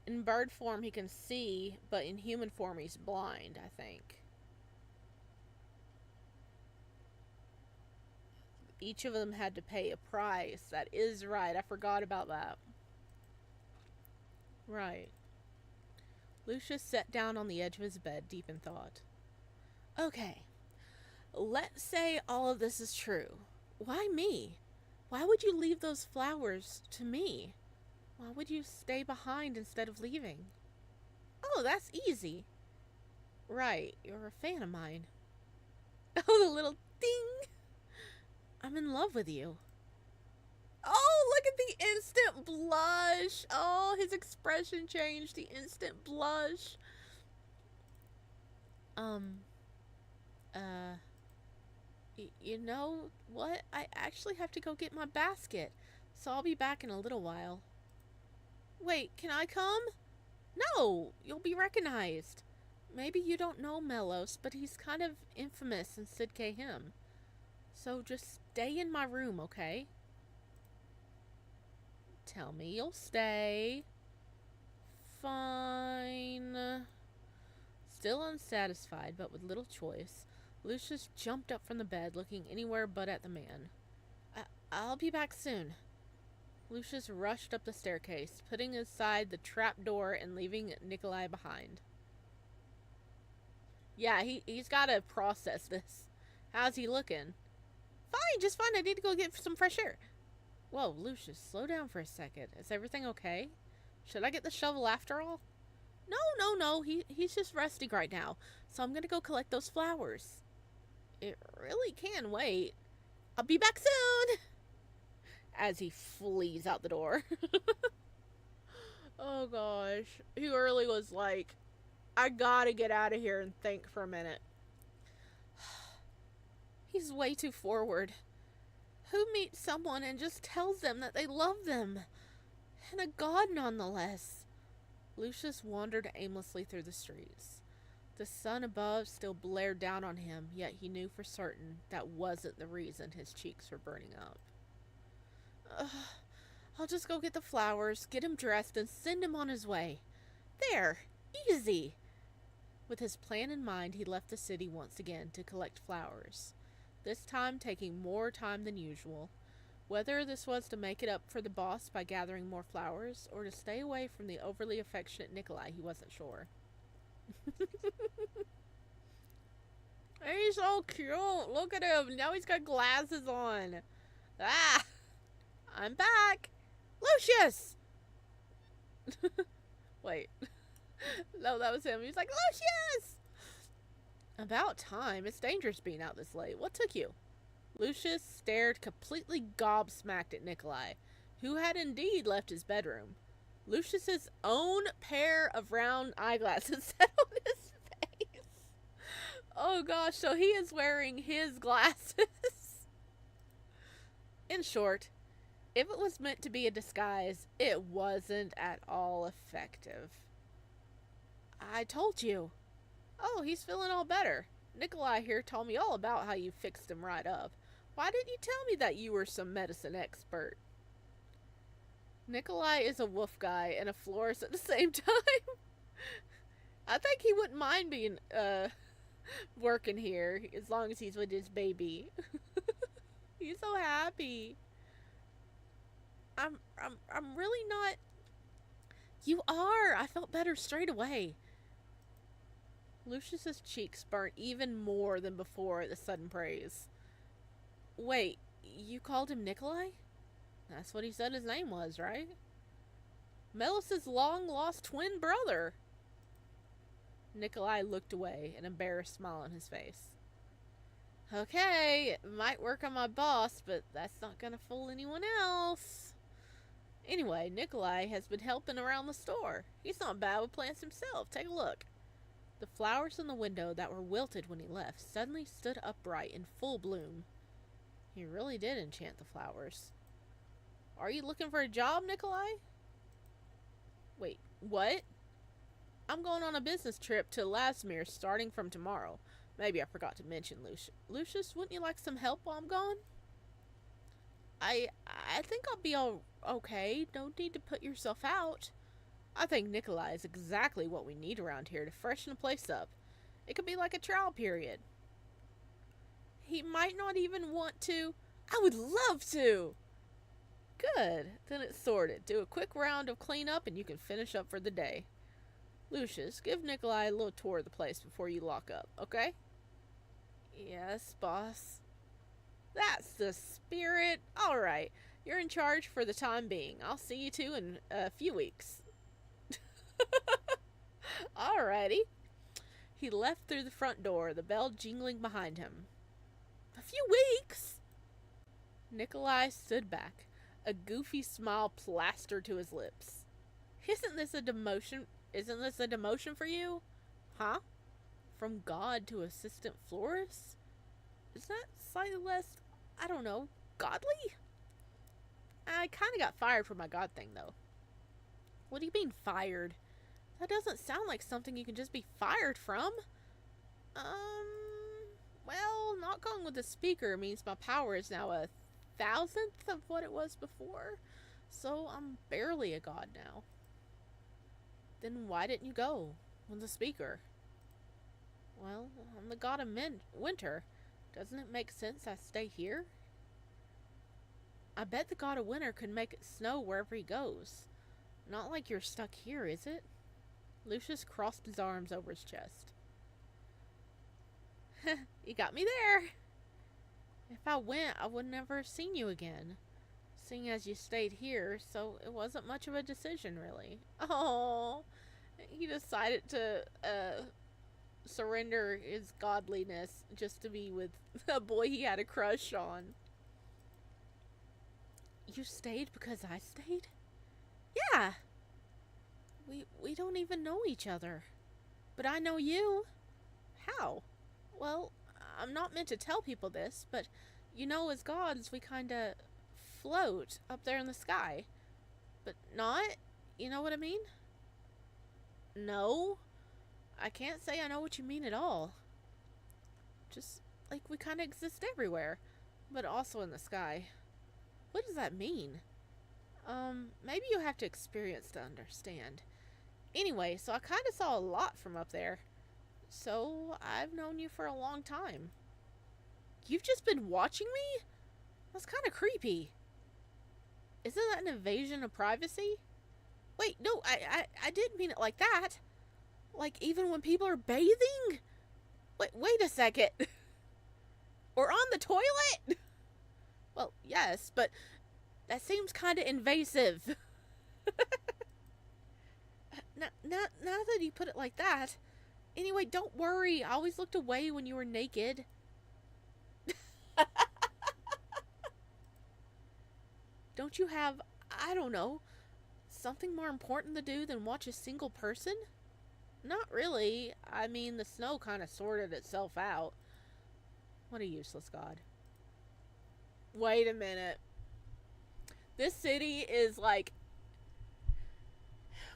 in bird form he can see, but in human form he's blind, I think. Each of them had to pay a price. That is right. I forgot about that. Right. Lucius sat down on the edge of his bed, deep in thought. Okay. Let's say all of this is true. Why me? Why would you leave those flowers to me? Why would you stay behind instead of leaving? Oh, that's easy. Right. You're a fan of mine. Oh, the little ding. I'm in love with you. Oh, look at the instant blush. Oh, his expression changed. The instant blush. You know what? I actually have to go get my basket, so I'll be back in a little while. Wait, can I come? No, you'll be recognized. Maybe you don't know Melos, but he's kind of infamous in Sidke Him. So just stay in my room, okay? Tell me you'll stay. Fine. Still unsatisfied, but with little choice, Lucius jumped up from the bed, looking anywhere but at the man. I'll be back soon. Lucius rushed up the staircase, putting aside the trap door and leaving Nikolai behind. Yeah, he's got to process this. How's he looking? Fine, just fine. I need to go get some fresh air. Whoa, Lucius, slow down for a second. Is everything okay? Should I get the shovel after all? No. He's just resting right now, so I'm gonna go collect those flowers. It really can wait. I'll be back soon! As he flees out the door. Oh gosh. He really was like, I gotta get out of here and think for a minute. He's way too forward. Who meets someone and just tells them that they love them? And a god nonetheless. Lucius wandered aimlessly through the streets. The sun above still blared down on him, yet he knew for certain that wasn't the reason his cheeks were burning up. I'll just go get the flowers, get him dressed, and send him on his way. There! Easy! With his plan in mind, he left the city once again to collect flowers, this time taking more time than usual. Whether this was to make it up for the boss by gathering more flowers, or to stay away from the overly affectionate Nikolai, he wasn't sure. He's so cute. Look at him. Now he's got glasses on. Ah! I'm back. Lucius! Wait. No, that was him. He was like, Lucius! About time. It's dangerous being out this late. What took you? Lucius stared completely gobsmacked at Nikolai, who had indeed left his bedroom. Lucius's own pair of round eyeglasses set on his face. Oh gosh, so he is wearing his glasses. In short, if it was meant to be a disguise, it wasn't at all effective. I told you. Oh, he's feeling all better. Nikolai here told me all about how you fixed him right up. Why didn't you tell me that you were some medicine expert? Nikolai is a wolf guy and a florist at the same time. I think he wouldn't mind being, working here as long as he's with his baby. He's so happy. I'm really not. You are. I felt better straight away. Lucius's cheeks burnt even more than before at the sudden praise. Wait, you called him Nikolai? That's what he said his name was, right? Melis's long-lost twin brother. Nikolai looked away, an embarrassed smile on his face. Okay, it might work on my boss, but that's not gonna fool anyone else. Anyway, Nikolai has been helping around the store. He's not bad with plants himself. Take a look. The flowers in the window that were wilted when he left suddenly stood upright in full bloom. He really did enchant the flowers. Are you looking for a job, Nikolai? Wait, what? I'm going on a business trip to Lasmere starting from tomorrow. Maybe I forgot to mention, Lucius, wouldn't you like some help while I'm gone? I think I'll be okay. No need to put yourself out. I think Nikolai is exactly what we need around here to freshen the place up. It could be like a trial period. He might not even want to. I would love to. Good. Then it's sorted. Do a quick round of cleanup and you can finish up for the day. Lucius, give Nikolai a little tour of the place before you lock up, okay? Yes, boss. That's the spirit. Alright, you're in charge for the time being. I'll see you two in a few weeks. Alrighty. He left through the front door, the bell jingling behind him. A few weeks? Nikolai stood back, a goofy smile plastered to his lips. Isn't this a demotion for you? Huh? From god to assistant florist? Is that slightly less, I don't know, godly? I kind of got fired for my god thing, though. What do you mean, fired? That doesn't sound like something you can just be fired from. Well, not going with the speaker means my power is now 1,000th of what it was before. So I'm barely a god now. Then why didn't you go with the speaker? Well, I'm the god of winter. Doesn't it make sense I stay here? I bet the god of winter could make it snow wherever he goes. Not like you're stuck here, is it? Lucius crossed his arms over his chest. You got me there. If I went, I would never have seen you again. Seeing as you stayed here, so it wasn't much of a decision, really. Oh, he decided to, surrender his godliness just to be with a boy he had a crush on. You stayed because I stayed? Yeah. We don't even know each other. But I know you. How? Well, I'm not meant to tell people this, but you know, as gods, we kinda float up there in the sky. But not? You know what I mean? No. I can't say I know what you mean at all. Just like we kinda exist everywhere, but also in the sky. What does that mean? Maybe you have to experience to understand. Anyway, so I kinda saw a lot from up there. So I've known you for a long time. You've just been watching me? That's kind of creepy. Isn't that an invasion of privacy? Wait, no, I didn't mean it like that. Like even when people are bathing? Wait a second. Or on the toilet? Well, yes, but that seems kind of invasive. Now that you put it like that. Anyway, don't worry. I always looked away when you were naked. Don't you have, I don't know, something more important to do than watch a single person? Not really. I mean, the snow kind of sorted itself out. What a useless god. Wait a minute. This city is like,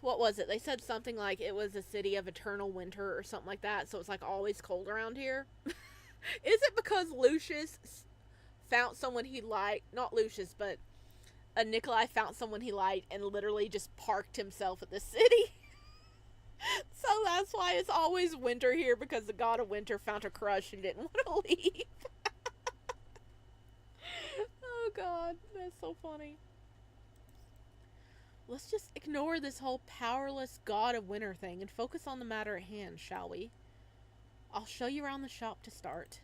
what was it? They said something like it was a city of eternal winter or something like that, so it's like always cold around here. Is it because Lucius found someone he liked? Not Lucius, but Nikolai found someone he liked and literally just parked himself at the city. So that's why it's always winter here, because the god of winter found a crush and didn't want to leave. Oh god, that's so funny. Let's just ignore this whole powerless god of winter thing and focus on the matter at hand, shall we? I'll show you around the shop to start.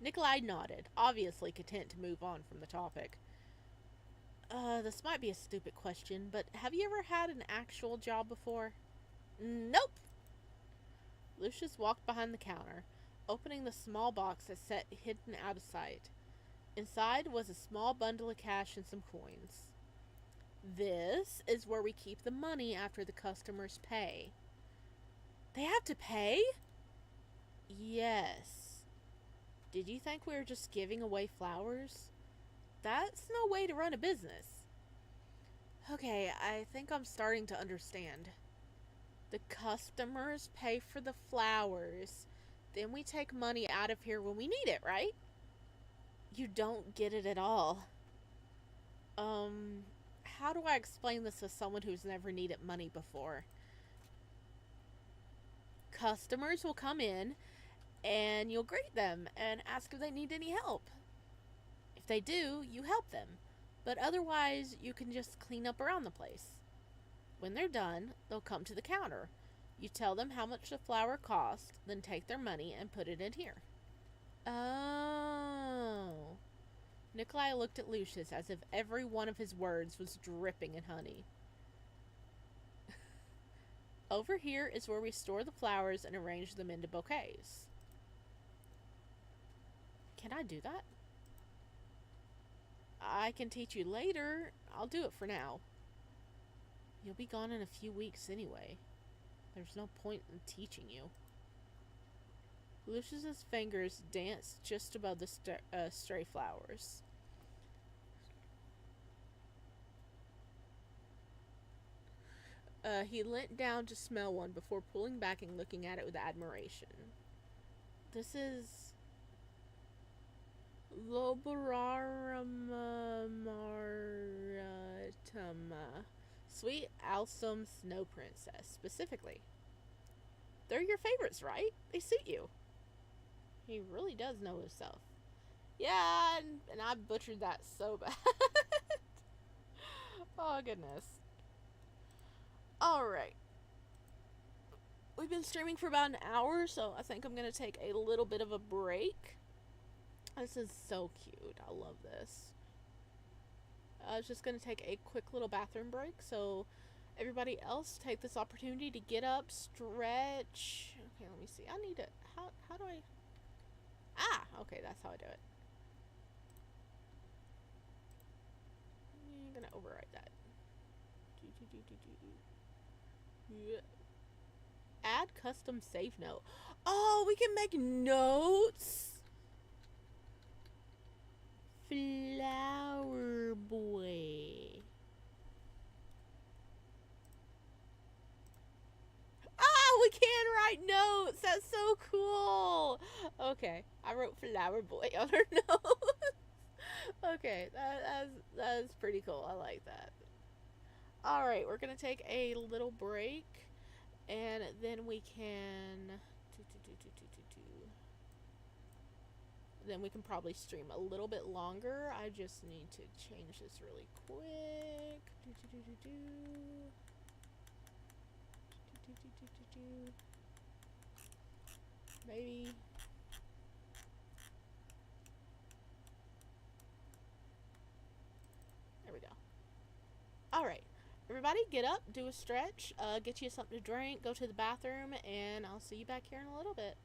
Nikolai nodded, obviously content to move on from the topic. This might be a stupid question, but have you ever had an actual job before? Nope. Lucius walked behind the counter, opening the small box that sat hidden out of sight. Inside was a small bundle of cash and some coins. This is where we keep the money after the customers pay. They have to pay? Yes. Did you think we were just giving away flowers? That's no way to run a business. Okay, I think I'm starting to understand. The customers pay for the flowers. Then we take money out of here when we need it, right? You don't get it at all. How do I explain this to someone who's never needed money before? Customers will come in and you'll greet them and ask if they need any help. If they do, you help them. But otherwise, you can just clean up around the place. When they're done, they'll come to the counter. You tell them how much the flower costs, then take their money and put it in here. Oh. Nikolai looked at Lucius as if every one of his words was dripping in honey. Over here is where we store the flowers and arrange them into bouquets. Can I do that? I can teach you later. I'll do it for now. You'll be gone in a few weeks anyway. There's no point in teaching you. Lucius's fingers danced just above the stray flowers. He leant down to smell one before pulling back and looking at it with admiration. This is Lobararum maritama. Sweet Alsum Snow Princess, specifically. They're your favorites, right? They suit you. He really does know his stuff. Yeah, and I butchered that so bad. Oh, goodness. Alright. We've been streaming for about an hour, so I think I'm going to take a little bit of a break. This is so cute. I love this. I was just going to take a quick little bathroom break, so Everybody else, take this opportunity to get up, stretch. Okay, let me see. I need to. How do I. Ah! Okay, that's how I do it. I'm gonna override that. Yeah. Add custom save note. Oh, we can make notes. Flower boy. Oh, we can write notes. That's so cool. Okay, I wrote flower boy on her notes. Okay, that's pretty cool. I like that. All right, we're gonna take a little break, and then we can. Then we can probably stream a little bit longer. I just need to change this really quick. Maybe. There we go. All right. Everybody get up, do a stretch, get you something to drink, go to the bathroom, and I'll see you back here in a little bit.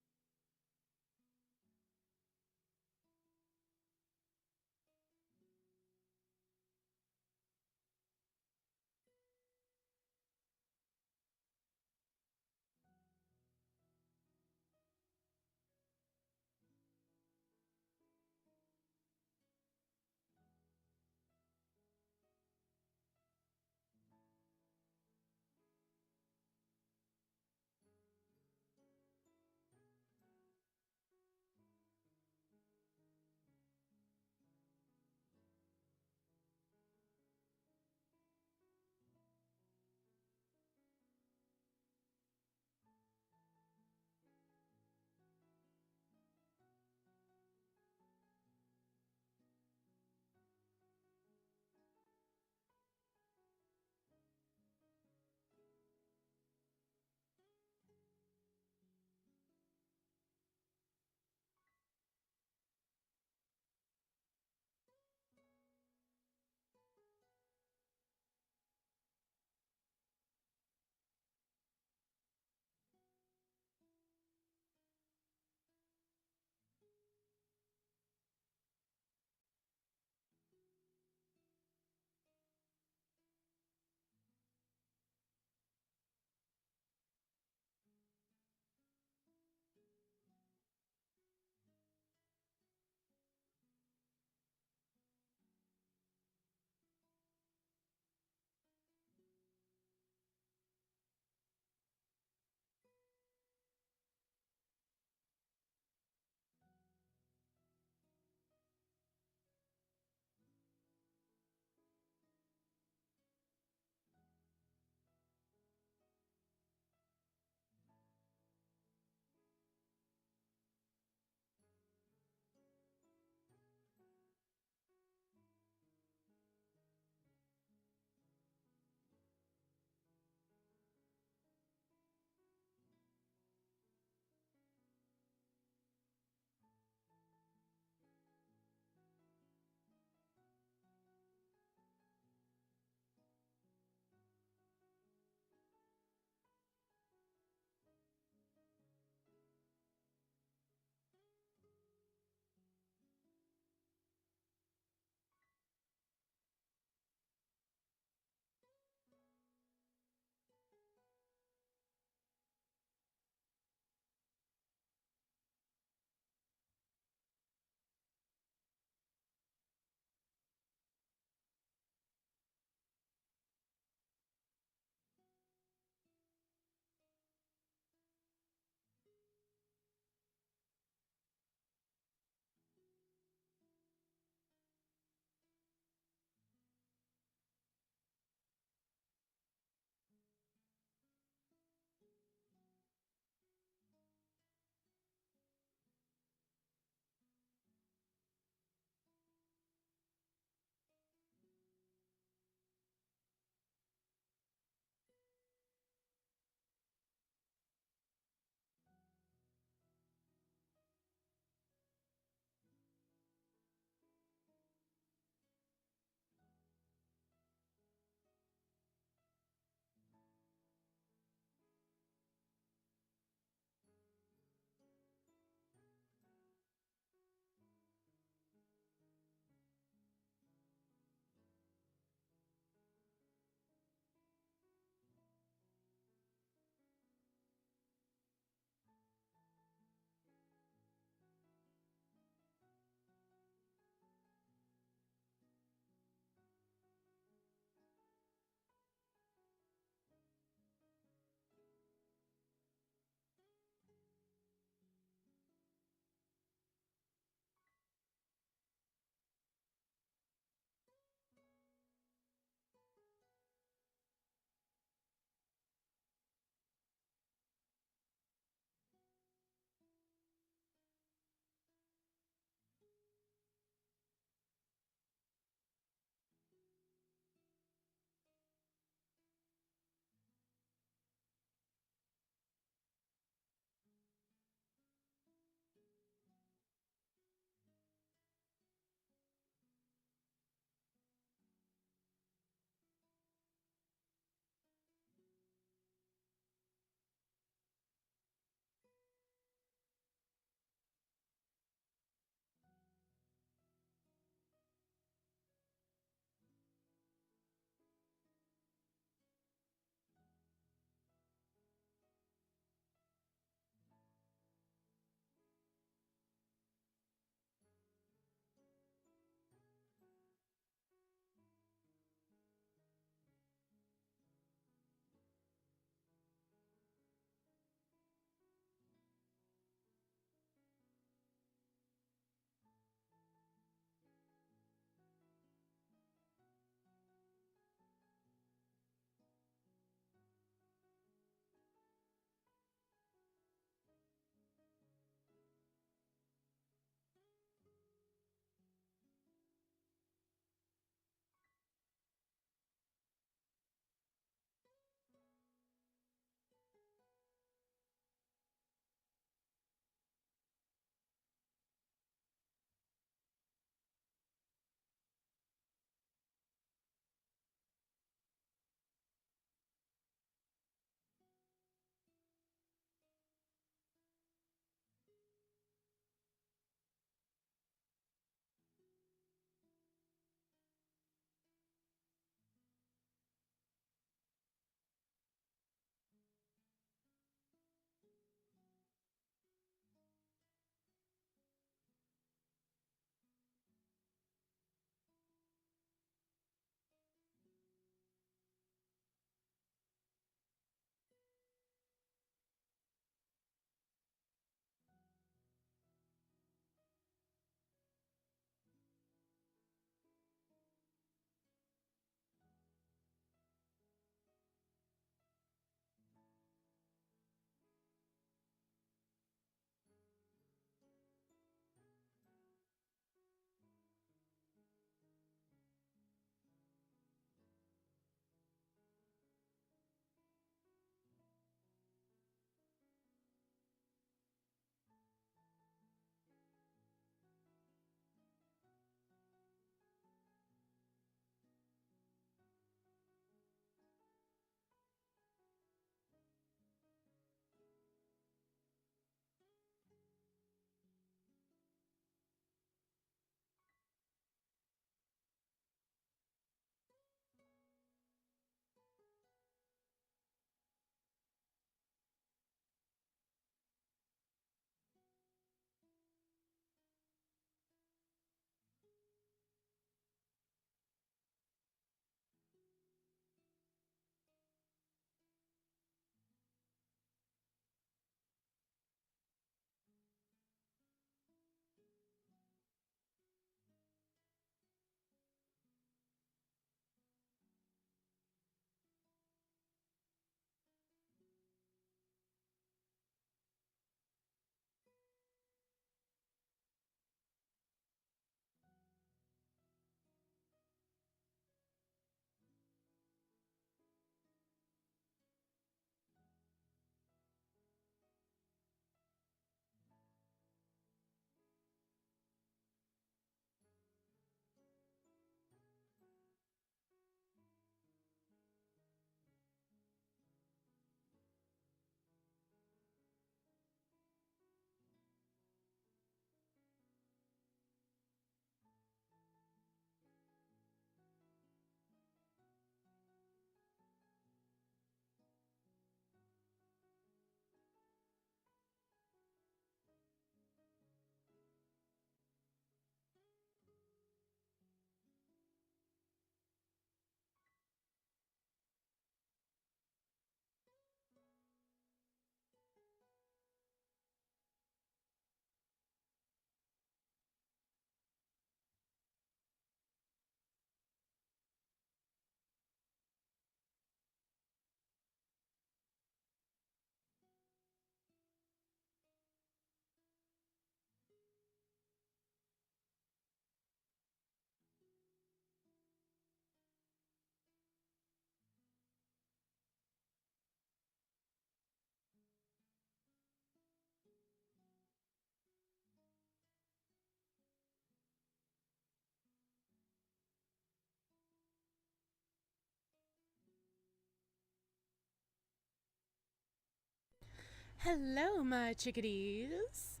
Hello, my chickadees.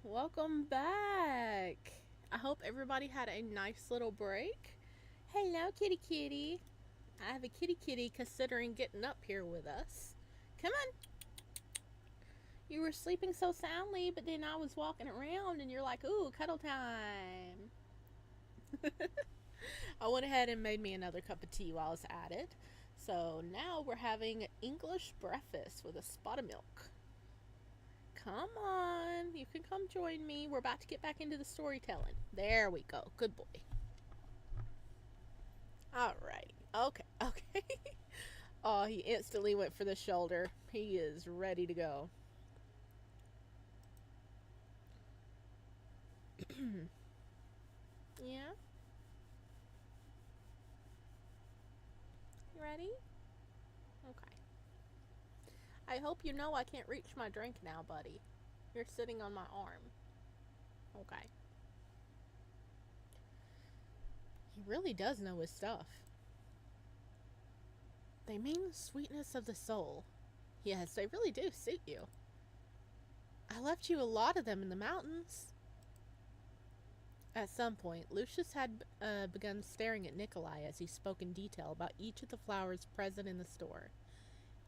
Welcome back. I hope everybody had a nice little break. Hello, kitty kitty. I have a kitty kitty considering getting up here with us. Come on. You were sleeping so soundly, but then I was walking around and you're like, ooh, cuddle time. I went ahead and made me another cup of tea while I was at it. So now we're having English breakfast with a spot of milk. Come on, you can come join me. We're about to get back into the storytelling. There we go. Good boy. All right. Okay. Oh, he instantly went for the shoulder. He is ready to go. Yeah? You ready? Okay. I hope you know I can't reach my drink now, buddy. You're sitting on my arm. Okay. He really does know his stuff. They mean sweetness of the soul. Yes, they really do suit you. I left you a lot of them in the mountains. At some point, Lucius had begun staring at Nikolai as he spoke in detail about each of the flowers present in the store.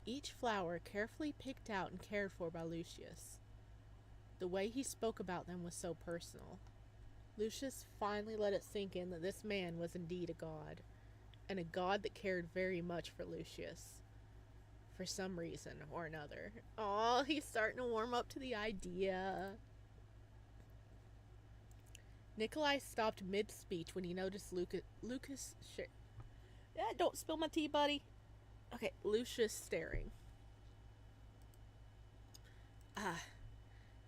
Each flower carefully picked out and cared for by Lucius. The way he spoke about them was so personal. Lucius finally let it sink in that this man was indeed a god, and a god that cared very much for Lucius. For some reason or another. Oh, he's starting to warm up to the idea. Nikolai stopped mid-speech when he noticed Lucas. Yeah, don't spill my tea, buddy. Okay, Lucius staring.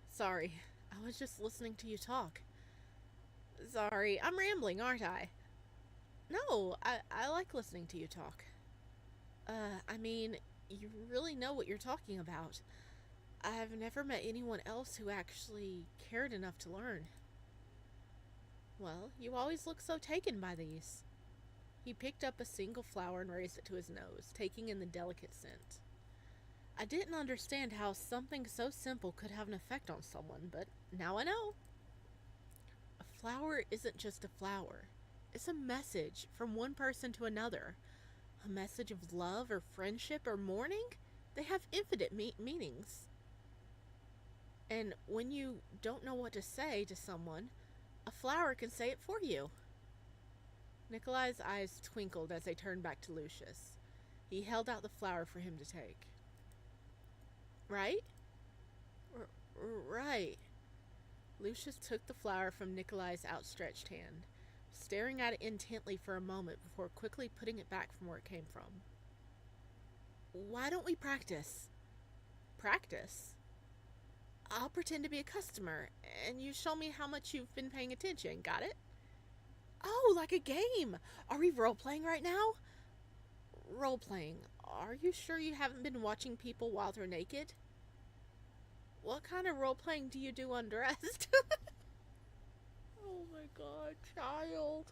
Sorry. I was just listening to you talk. Sorry, I'm rambling, aren't I? No, I like listening to you talk. I mean, you really know what you're talking about. I've never met anyone else who actually cared enough to learn. Well, you always look so taken by these. He picked up a single flower and raised it to his nose, taking in the delicate scent. I didn't understand how something so simple could have an effect on someone, but now I know. A flower isn't just a flower. It's a message from one person to another. A message of love or friendship or mourning? They have infinite meanings. And when you don't know what to say to someone, a flower can say it for you. Nikolai's eyes twinkled as they turned back to Lucius. He held out the flower for him to take. Right? Right. Lucius took the flower from Nikolai's outstretched hand, staring at it intently for a moment before quickly putting it back from where it came from. Why don't we practice? Practice? I'll pretend to be a customer, and you show me how much you've been paying attention. Got it? Oh, like a game! Are we role-playing right now? Role-playing. Are you sure you haven't been watching people while they're naked? What kind of role-playing do you do undressed? Oh my god, child.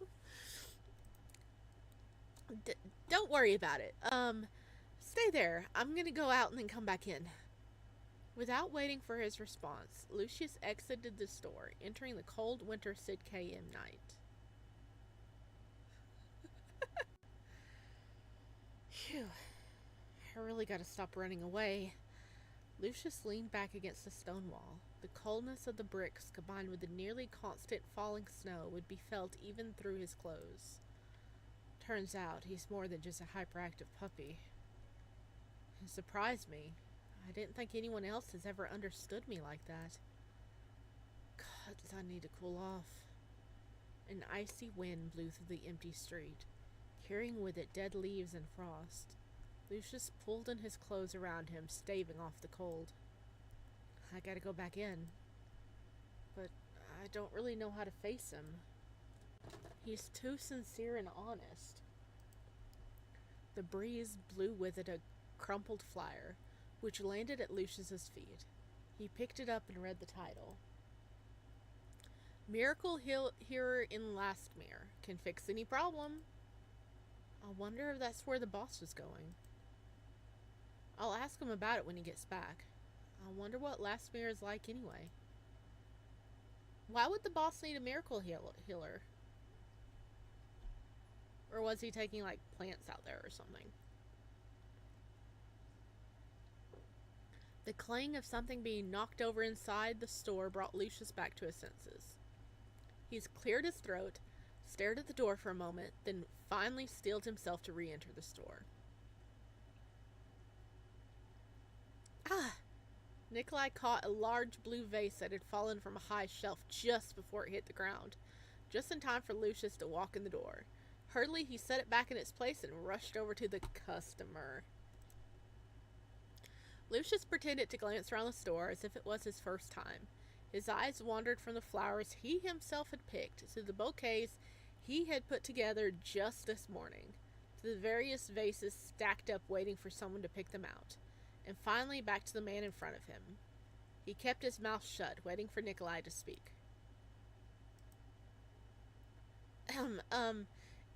Don't worry about it. Stay there. I'm gonna go out and then come back in. Without waiting for his response, Lucius exited the store, entering the cold winter Sidkayim night. Phew. I really gotta stop running away. Lucius leaned back against the stone wall. The coldness of the bricks combined with the nearly constant falling snow would be felt even through his clothes. Turns out he's more than just a hyperactive puppy. It surprised me. I didn't think anyone else has ever understood me like that. God, I need to cool off. An icy wind blew through the empty street, carrying with it dead leaves and frost. Lucius pulled in his clothes around him, staving off the cold. I gotta go back in. But I don't really know how to face him. He's too sincere and honest. The breeze blew with it a crumpled flyer, which landed at Lucius's feet. He picked it up and read the title. Miracle Healer in Lastmere. Can fix any problem. I wonder if that's where the boss was going. I'll ask him about it when he gets back. I wonder what Lasmere is like anyway. Why would the boss need a miracle healer? Or was he taking, like, plants out there or something? The clang of something being knocked over inside the store brought Lucius back to his senses. He's cleared his throat, stared at the door for a moment, then finally steeled himself to re-enter the store. Ah! Nikolai caught a large blue vase that had fallen from a high shelf just before it hit the ground, just in time for Lucius to walk in the door. Hurriedly, he set it back in its place and rushed over to the customer. Lucius pretended to glance around the store as if it was his first time. His eyes wandered from the flowers he himself had picked to the bouquets he had put together just this morning, to the various vases stacked up waiting for someone to pick them out, and finally back to the man in front of him. He kept his mouth shut, waiting for Nikolai to speak.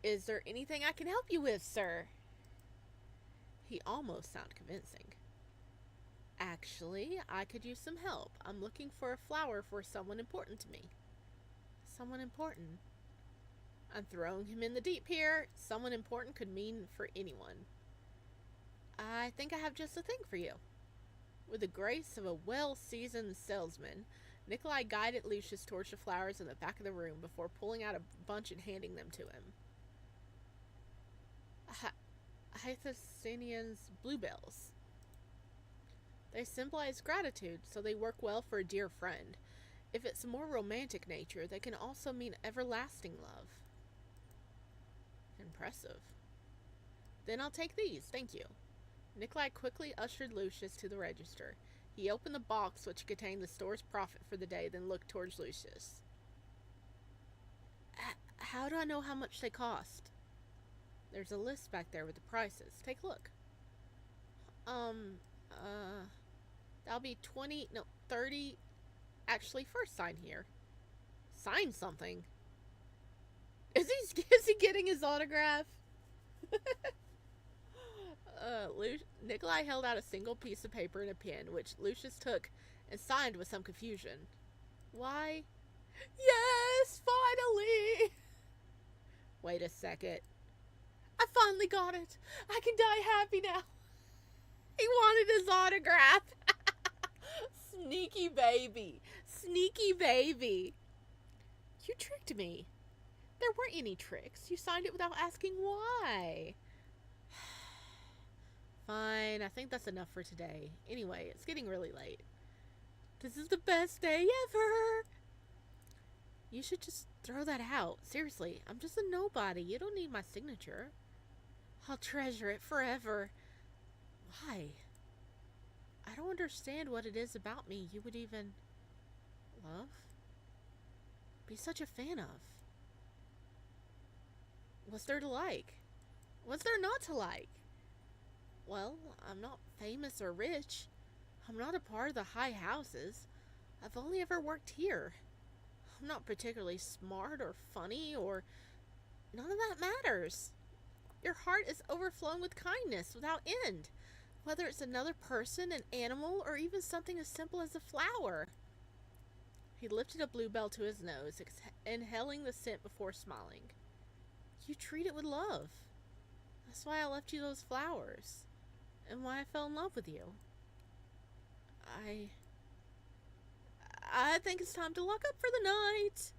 Is there anything I can help you with, sir? He almost sounded convincing. Actually, I could use some help. I'm looking for a flower for someone important to me. Someone important? I'm throwing him in the deep here. Someone important could mean for anyone. I think I have just the thing for you. With the grace of a well-seasoned salesman, Nikolai guided Lucius towards the flowers in the back of the room before pulling out a bunch and handing them to him. Hythacinians bluebells. They symbolize gratitude, so they work well for a dear friend. If it's a more romantic nature, they can also mean everlasting love. Impressive. Then I'll take these, thank you. Nikolai quickly ushered Lucius to the register. He opened the box which contained the store's profit for the day, then looked towards Lucius. How do I know how much they cost? There's a list back there with the prices. Take a look. That'll be 30. Actually, first sign here. Sign something. Is he getting his autograph? Nikolai held out a single piece of paper and a pen, which Lucius took and signed with some confusion. Why? Yes, finally! Wait a second. I finally got it. I can die happy now. He wanted his autograph. Sneaky baby. Sneaky baby. You tricked me. There weren't any tricks. You signed it without asking why. Fine, I think that's enough for today. Anyway, it's getting really late. This is the best day ever. You should just throw that out. Seriously, I'm just a nobody. You don't need my signature. I'll treasure it forever. Why? I don't understand what it is about me you would even love? Be such a fan of. What's there to like? What's there not to like? Well, I'm not famous or rich. I'm not a part of the high houses. I've only ever worked here. I'm not particularly smart or funny or... None of that matters. Your heart is overflowing with kindness without end. Whether it's another person, an animal, or even something as simple as a flower. He lifted a bluebell to his nose, inhaling the scent before smiling. You treat it with love. That's why I left you those flowers. And why I fell in love with you. I think it's time to lock up for the night.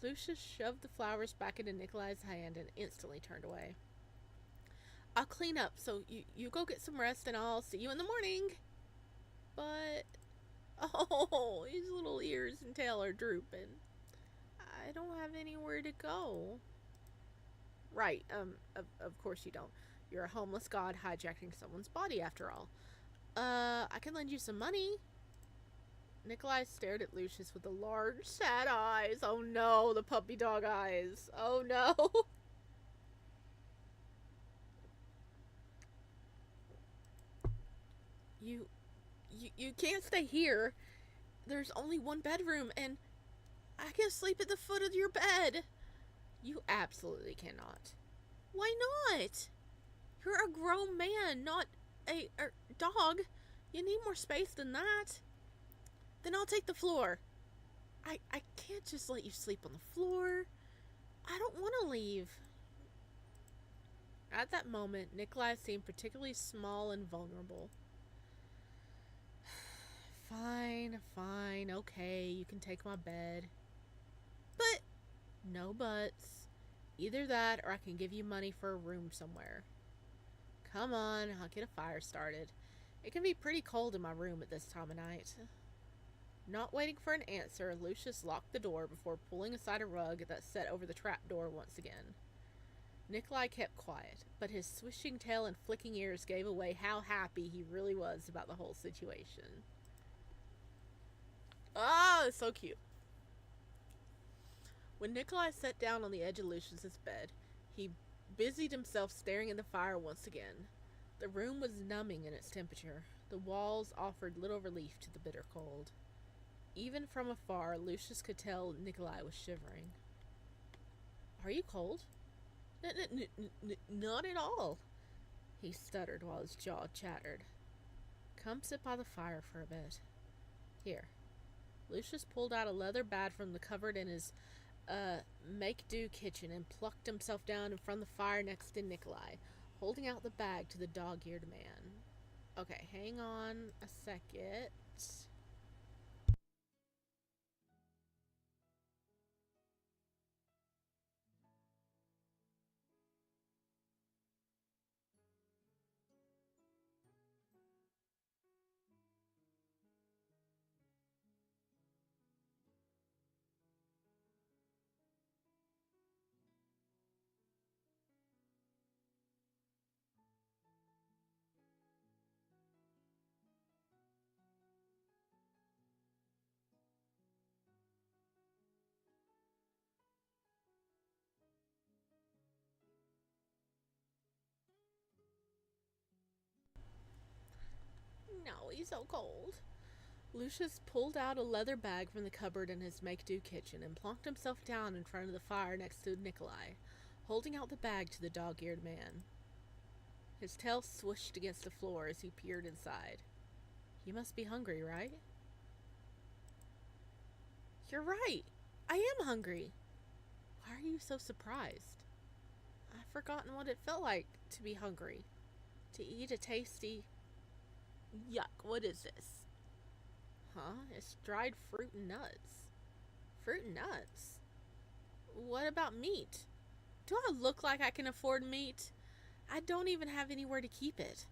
Lucius shoved the flowers back into Nikolai's hand and instantly turned away. I'll clean up, so you go get some rest and I'll see you in the morning. But, oh, his little ears and tail are drooping. I don't have anywhere to go. Right, of course you don't. You're a homeless god hijacking someone's body after all. I can lend you some money. Nikolai stared at Lucius with the large, sad eyes. Oh no, the puppy dog eyes. Oh no. You can't stay here. There's only one bedroom and I can sleep at the foot of your bed. You absolutely cannot. Why not? You're a grown man, not a dog. You need more space than that. Then I'll take the floor. I can't just let you sleep on the floor. I don't want to leave. At that moment, Nikolai seemed particularly small and vulnerable. Fine, okay, you can take my bed. But, no buts. Either that or I can give you money for a room somewhere. Come on, I'll get a fire started. It can be pretty cold in my room at this time of night. Not waiting for an answer, Lucius locked the door before pulling aside a rug that set over the trapdoor once again. Nikolai kept quiet, but his swishing tail and flicking ears gave away how happy he really was about the whole situation. Ah, it's so cute. When Nikolai sat down on the edge of Lucius's bed, he busied himself staring at the fire once again. The room was numbing in its temperature. The walls offered little relief to the bitter cold. Even from afar, Lucius could tell Nikolai was shivering. Are you cold? Not at all, he stuttered while his jaw chattered. Come sit by the fire for a bit. Here. Lucius pulled out a leather bag from the cupboard in his make-do kitchen and plucked himself down in front of the fire next to Nikolai, holding out the bag to the dog-eared man. Okay, hang on a second. No, he's so cold. Lucius pulled out a leather bag from the cupboard in his make-do kitchen and plonked himself down in front of the fire next to Nikolai, holding out the bag to the dog-eared man. His tail swished against the floor as he peered inside. You must be hungry, right? You're right. I am hungry. Why are you so surprised? I've forgotten what it felt like to be hungry. To eat a tasty... Yuck, what is this? Huh? It's dried fruit and nuts. Fruit and nuts? What about meat? Do I look like I can afford meat? I don't even have anywhere to keep it.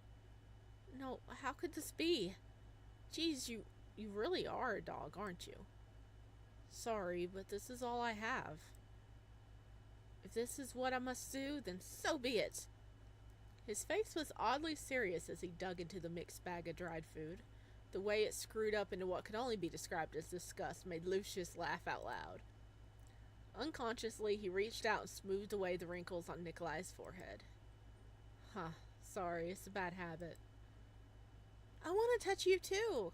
No, how could this be? Geez, you really are a dog, aren't you? Sorry, but this is all I have. If this is what I must do, then so be it. His face was oddly serious as he dug into the mixed bag of dried food. The way it screwed up into what could only be described as disgust made Lucius laugh out loud. Unconsciously, he reached out and smoothed away the wrinkles on Nikolai's forehead. Huh, sorry, it's a bad habit. I want to touch you too.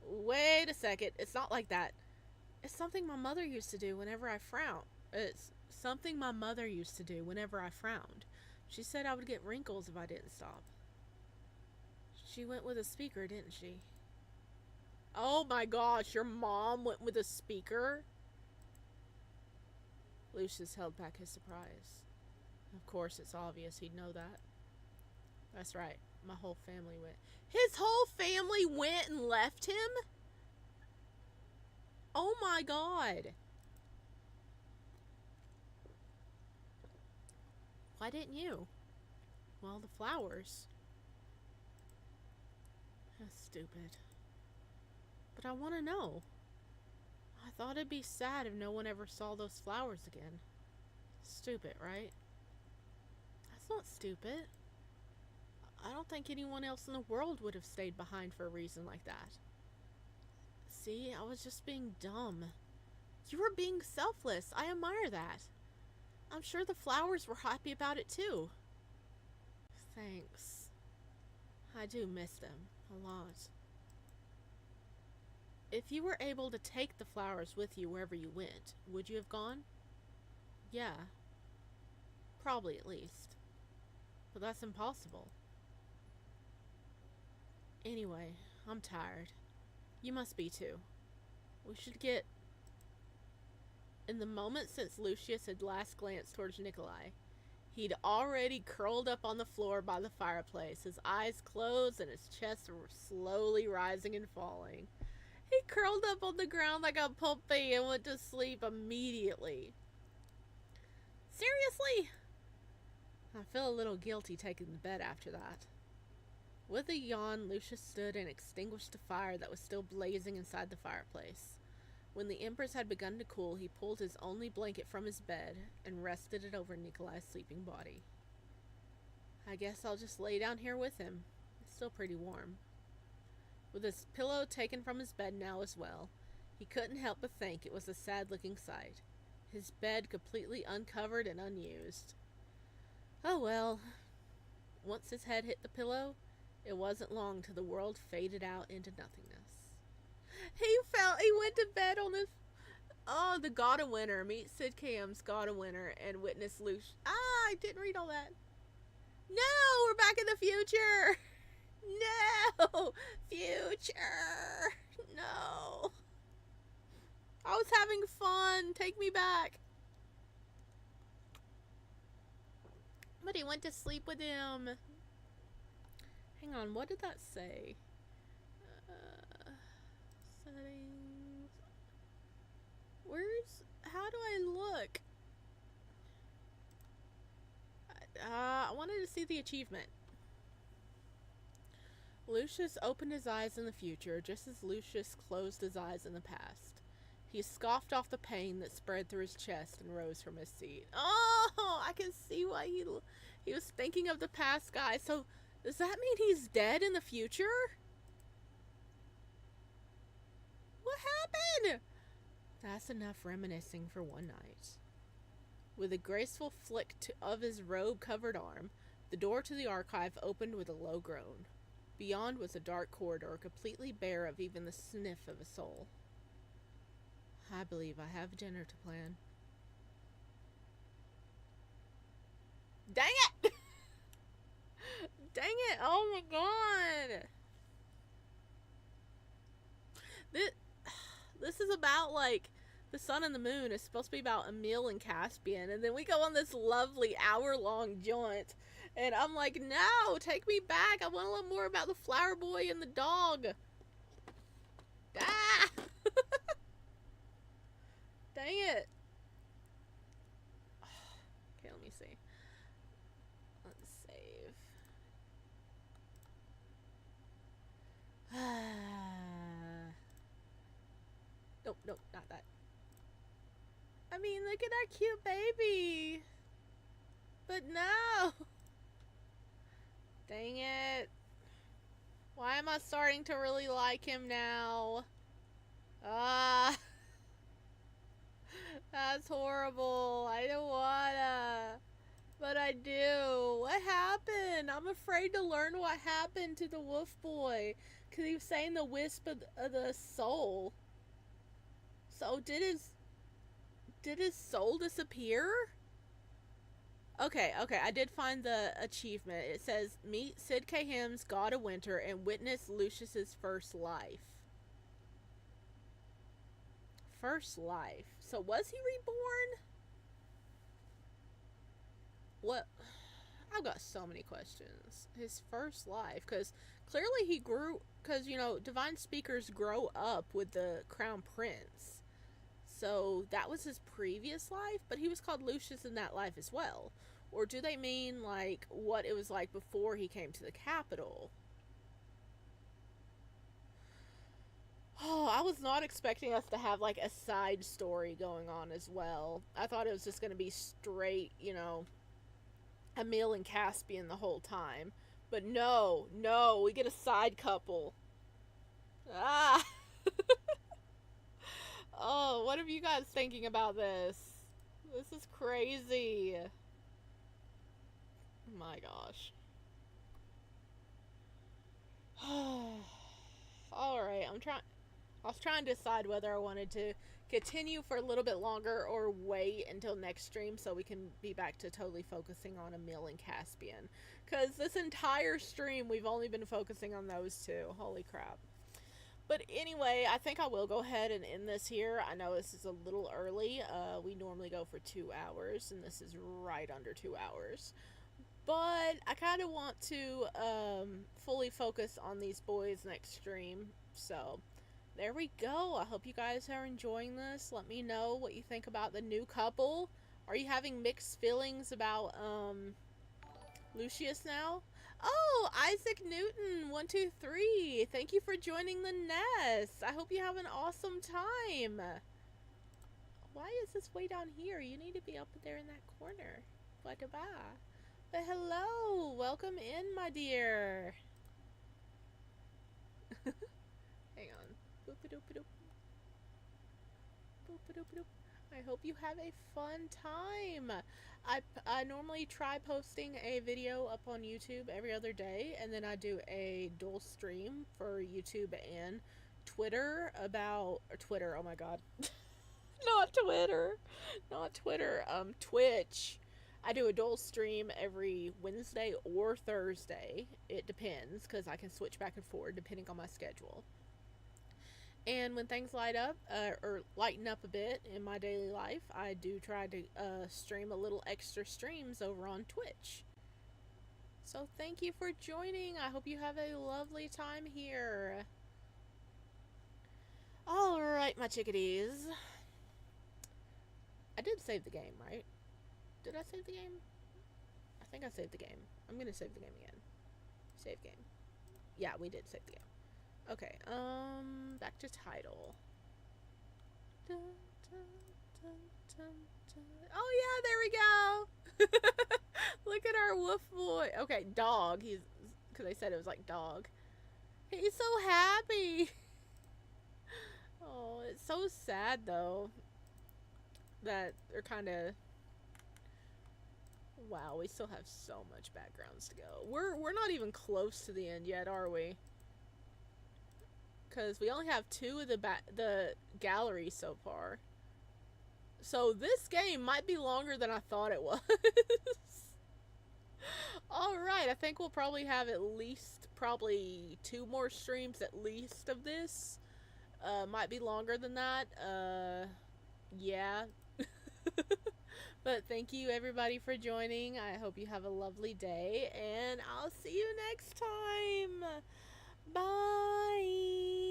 Wait a second, it's not like that. It's something my mother used to do whenever I frowned. It's something my mother used to do whenever I frowned. She said I would get wrinkles if I didn't stop. She went with a speaker, didn't she? Oh my gosh, your mom went with a speaker? Lucius held back his surprise. Of course, it's obvious he'd know that. That's right, my whole family went. His whole family went and left him? Oh my god. Why didn't you? Well, the flowers. That's stupid. But I want to know. I thought it'd be sad if no one ever saw those flowers again. Stupid, right? That's not stupid. I don't think anyone else in the world would have stayed behind for a reason like that. See, I was just being dumb. You were being selfless. I admire that. I'm sure the flowers were happy about it too. Thanks. I do miss them a lot. If you were able to take the flowers with you wherever you went, would you have gone? Yeah. Probably, at least. But that's impossible. Anyway, I'm tired. You must be too. We should get... In the moment since Lucius had last glanced towards Nikolai, he'd already curled up on the floor by the fireplace, his eyes closed and his chest were slowly rising and falling. He curled up on the ground like a puppy and went to sleep immediately. Seriously? I feel a little guilty taking the bed after that. With a yawn, Lucius stood and extinguished the fire that was still blazing inside the fireplace. When the embers had begun to cool, he pulled his only blanket from his bed and rested it over Nikolai's sleeping body. I guess I'll just lay down here with him. It's still pretty warm. With his pillow taken from his bed now as well, he couldn't help but think it was a sad-looking sight. His bed completely uncovered and unused. Oh well. Once his head hit the pillow, it wasn't long till the world faded out into nothingness. He went to bed on this... Oh, the God of Winter. Meet Sid Cam's God of Winter and witness Lucius... I didn't read all that. No, we're back in the future. No, future. No. I was having fun. Take me back. But he went to sleep with him. Hang on, what did that say? Settings. How do I look? I wanted to see the achievement. Lucius opened his eyes in the future, just as Lucius closed his eyes in the past. He scoffed off the pain that spread through his chest and rose from his seat. Oh, I can see why he was thinking of the past guy. So, does that mean he's dead in the future? What happened? That's enough reminiscing for one night. With a graceful flick of his robe-covered arm, the door to the archive opened with a low groan. Beyond was a dark corridor, completely bare of even the sniff of a soul. I believe I have dinner to plan. Dang it! Dang it! Oh my god! This is about, like, the sun and the moon. It's supposed to be about Aemyl and Caspian, and then we go on this lovely hour-long jaunt, and I'm like, no, take me back. I want to learn more about the flower boy and the dog. Ah! Dang it. Okay, let me see. Let's save. Nope, not that. I mean, look at that cute baby. But no. Dang it. Why am I starting to really like him now? Ah. That's horrible. I don't wanna. But I do. What happened? I'm afraid to learn what happened to the wolf boy. Because he was saying the wisp of the soul. So did his soul disappear? Okay, I did find the achievement. It says, meet Sid Caham's God of Winter and witness Lucius's first life. First life. So was he reborn? What? I've got so many questions. His first life, because clearly he grew, because, you know, divine speakers grow up with the crown prince. So that was his previous life, but he was called Lucius in that life as well. Or do they mean, like, what it was like before he came to the capital? Oh, I was not expecting us to have, like, a side story going on as well. I thought it was just going to be straight, you know, Aemyl and Caspian the whole time. But no, we get a side couple. Ah! Oh, what are you guys thinking about this? This is crazy. Oh my gosh. Alright, I was trying to decide whether I wanted to continue for a little bit longer or wait until next stream so we can be back to totally focusing on Aemyl and Caspian. Because this entire stream we've only been focusing on those two. Holy crap. But anyway, I think I will go ahead and end this here. I know this is a little early. We normally go for 2 hours, and this is right under 2 hours. But I kind of want to fully focus on these boys next stream. So there we go. I hope you guys are enjoying this. Let me know what you think about the new couple. Are you having mixed feelings about Lucius now? Oh, Isaac Newton, 123. Thank you for joining the nest. I hope you have an awesome time. Why is this way down here? You need to be up there in that corner. What about? But hello, welcome in, my dear. Hang on. Boop-a-doop-a-doop. Boop-a-doop-a-doop. I hope you have a fun time. I normally try posting a video up on YouTube every other day, and then I do a dual stream for YouTube and Twitter about Twitter. Oh my god, not Twitter, not Twitter. Twitch. I do a dual stream every Wednesday or Thursday. It depends, because I can switch back and forth depending on my schedule. And when things light up, or lighten up a bit in my daily life, I do try to stream a little extra streams over on Twitch. So thank you for joining. I hope you have a lovely time here. Alright, my chickadees. I did save the game, right? Did I save the game? I think I saved the game. I'm gonna save the game again. Save game. Yeah, we did save the game. Okay, back to title. Dun, dun, dun, dun, dun. Oh yeah, there we go! Look at our wolf boy. Okay, dog. He's, because I said it was like dog. He's so happy! Oh, it's so sad though that they're kind of... Wow, we still have so much backgrounds to go. We're not even close to the end yet, are we? Because we only have 2 of the galleries so far. So this game might be longer than I thought it was. Alright, I think we'll probably have at least, probably 2 more streams at least of this. Might be longer than that. Yeah. But thank you everybody for joining. I hope you have a lovely day, and I'll see you next time. Bye.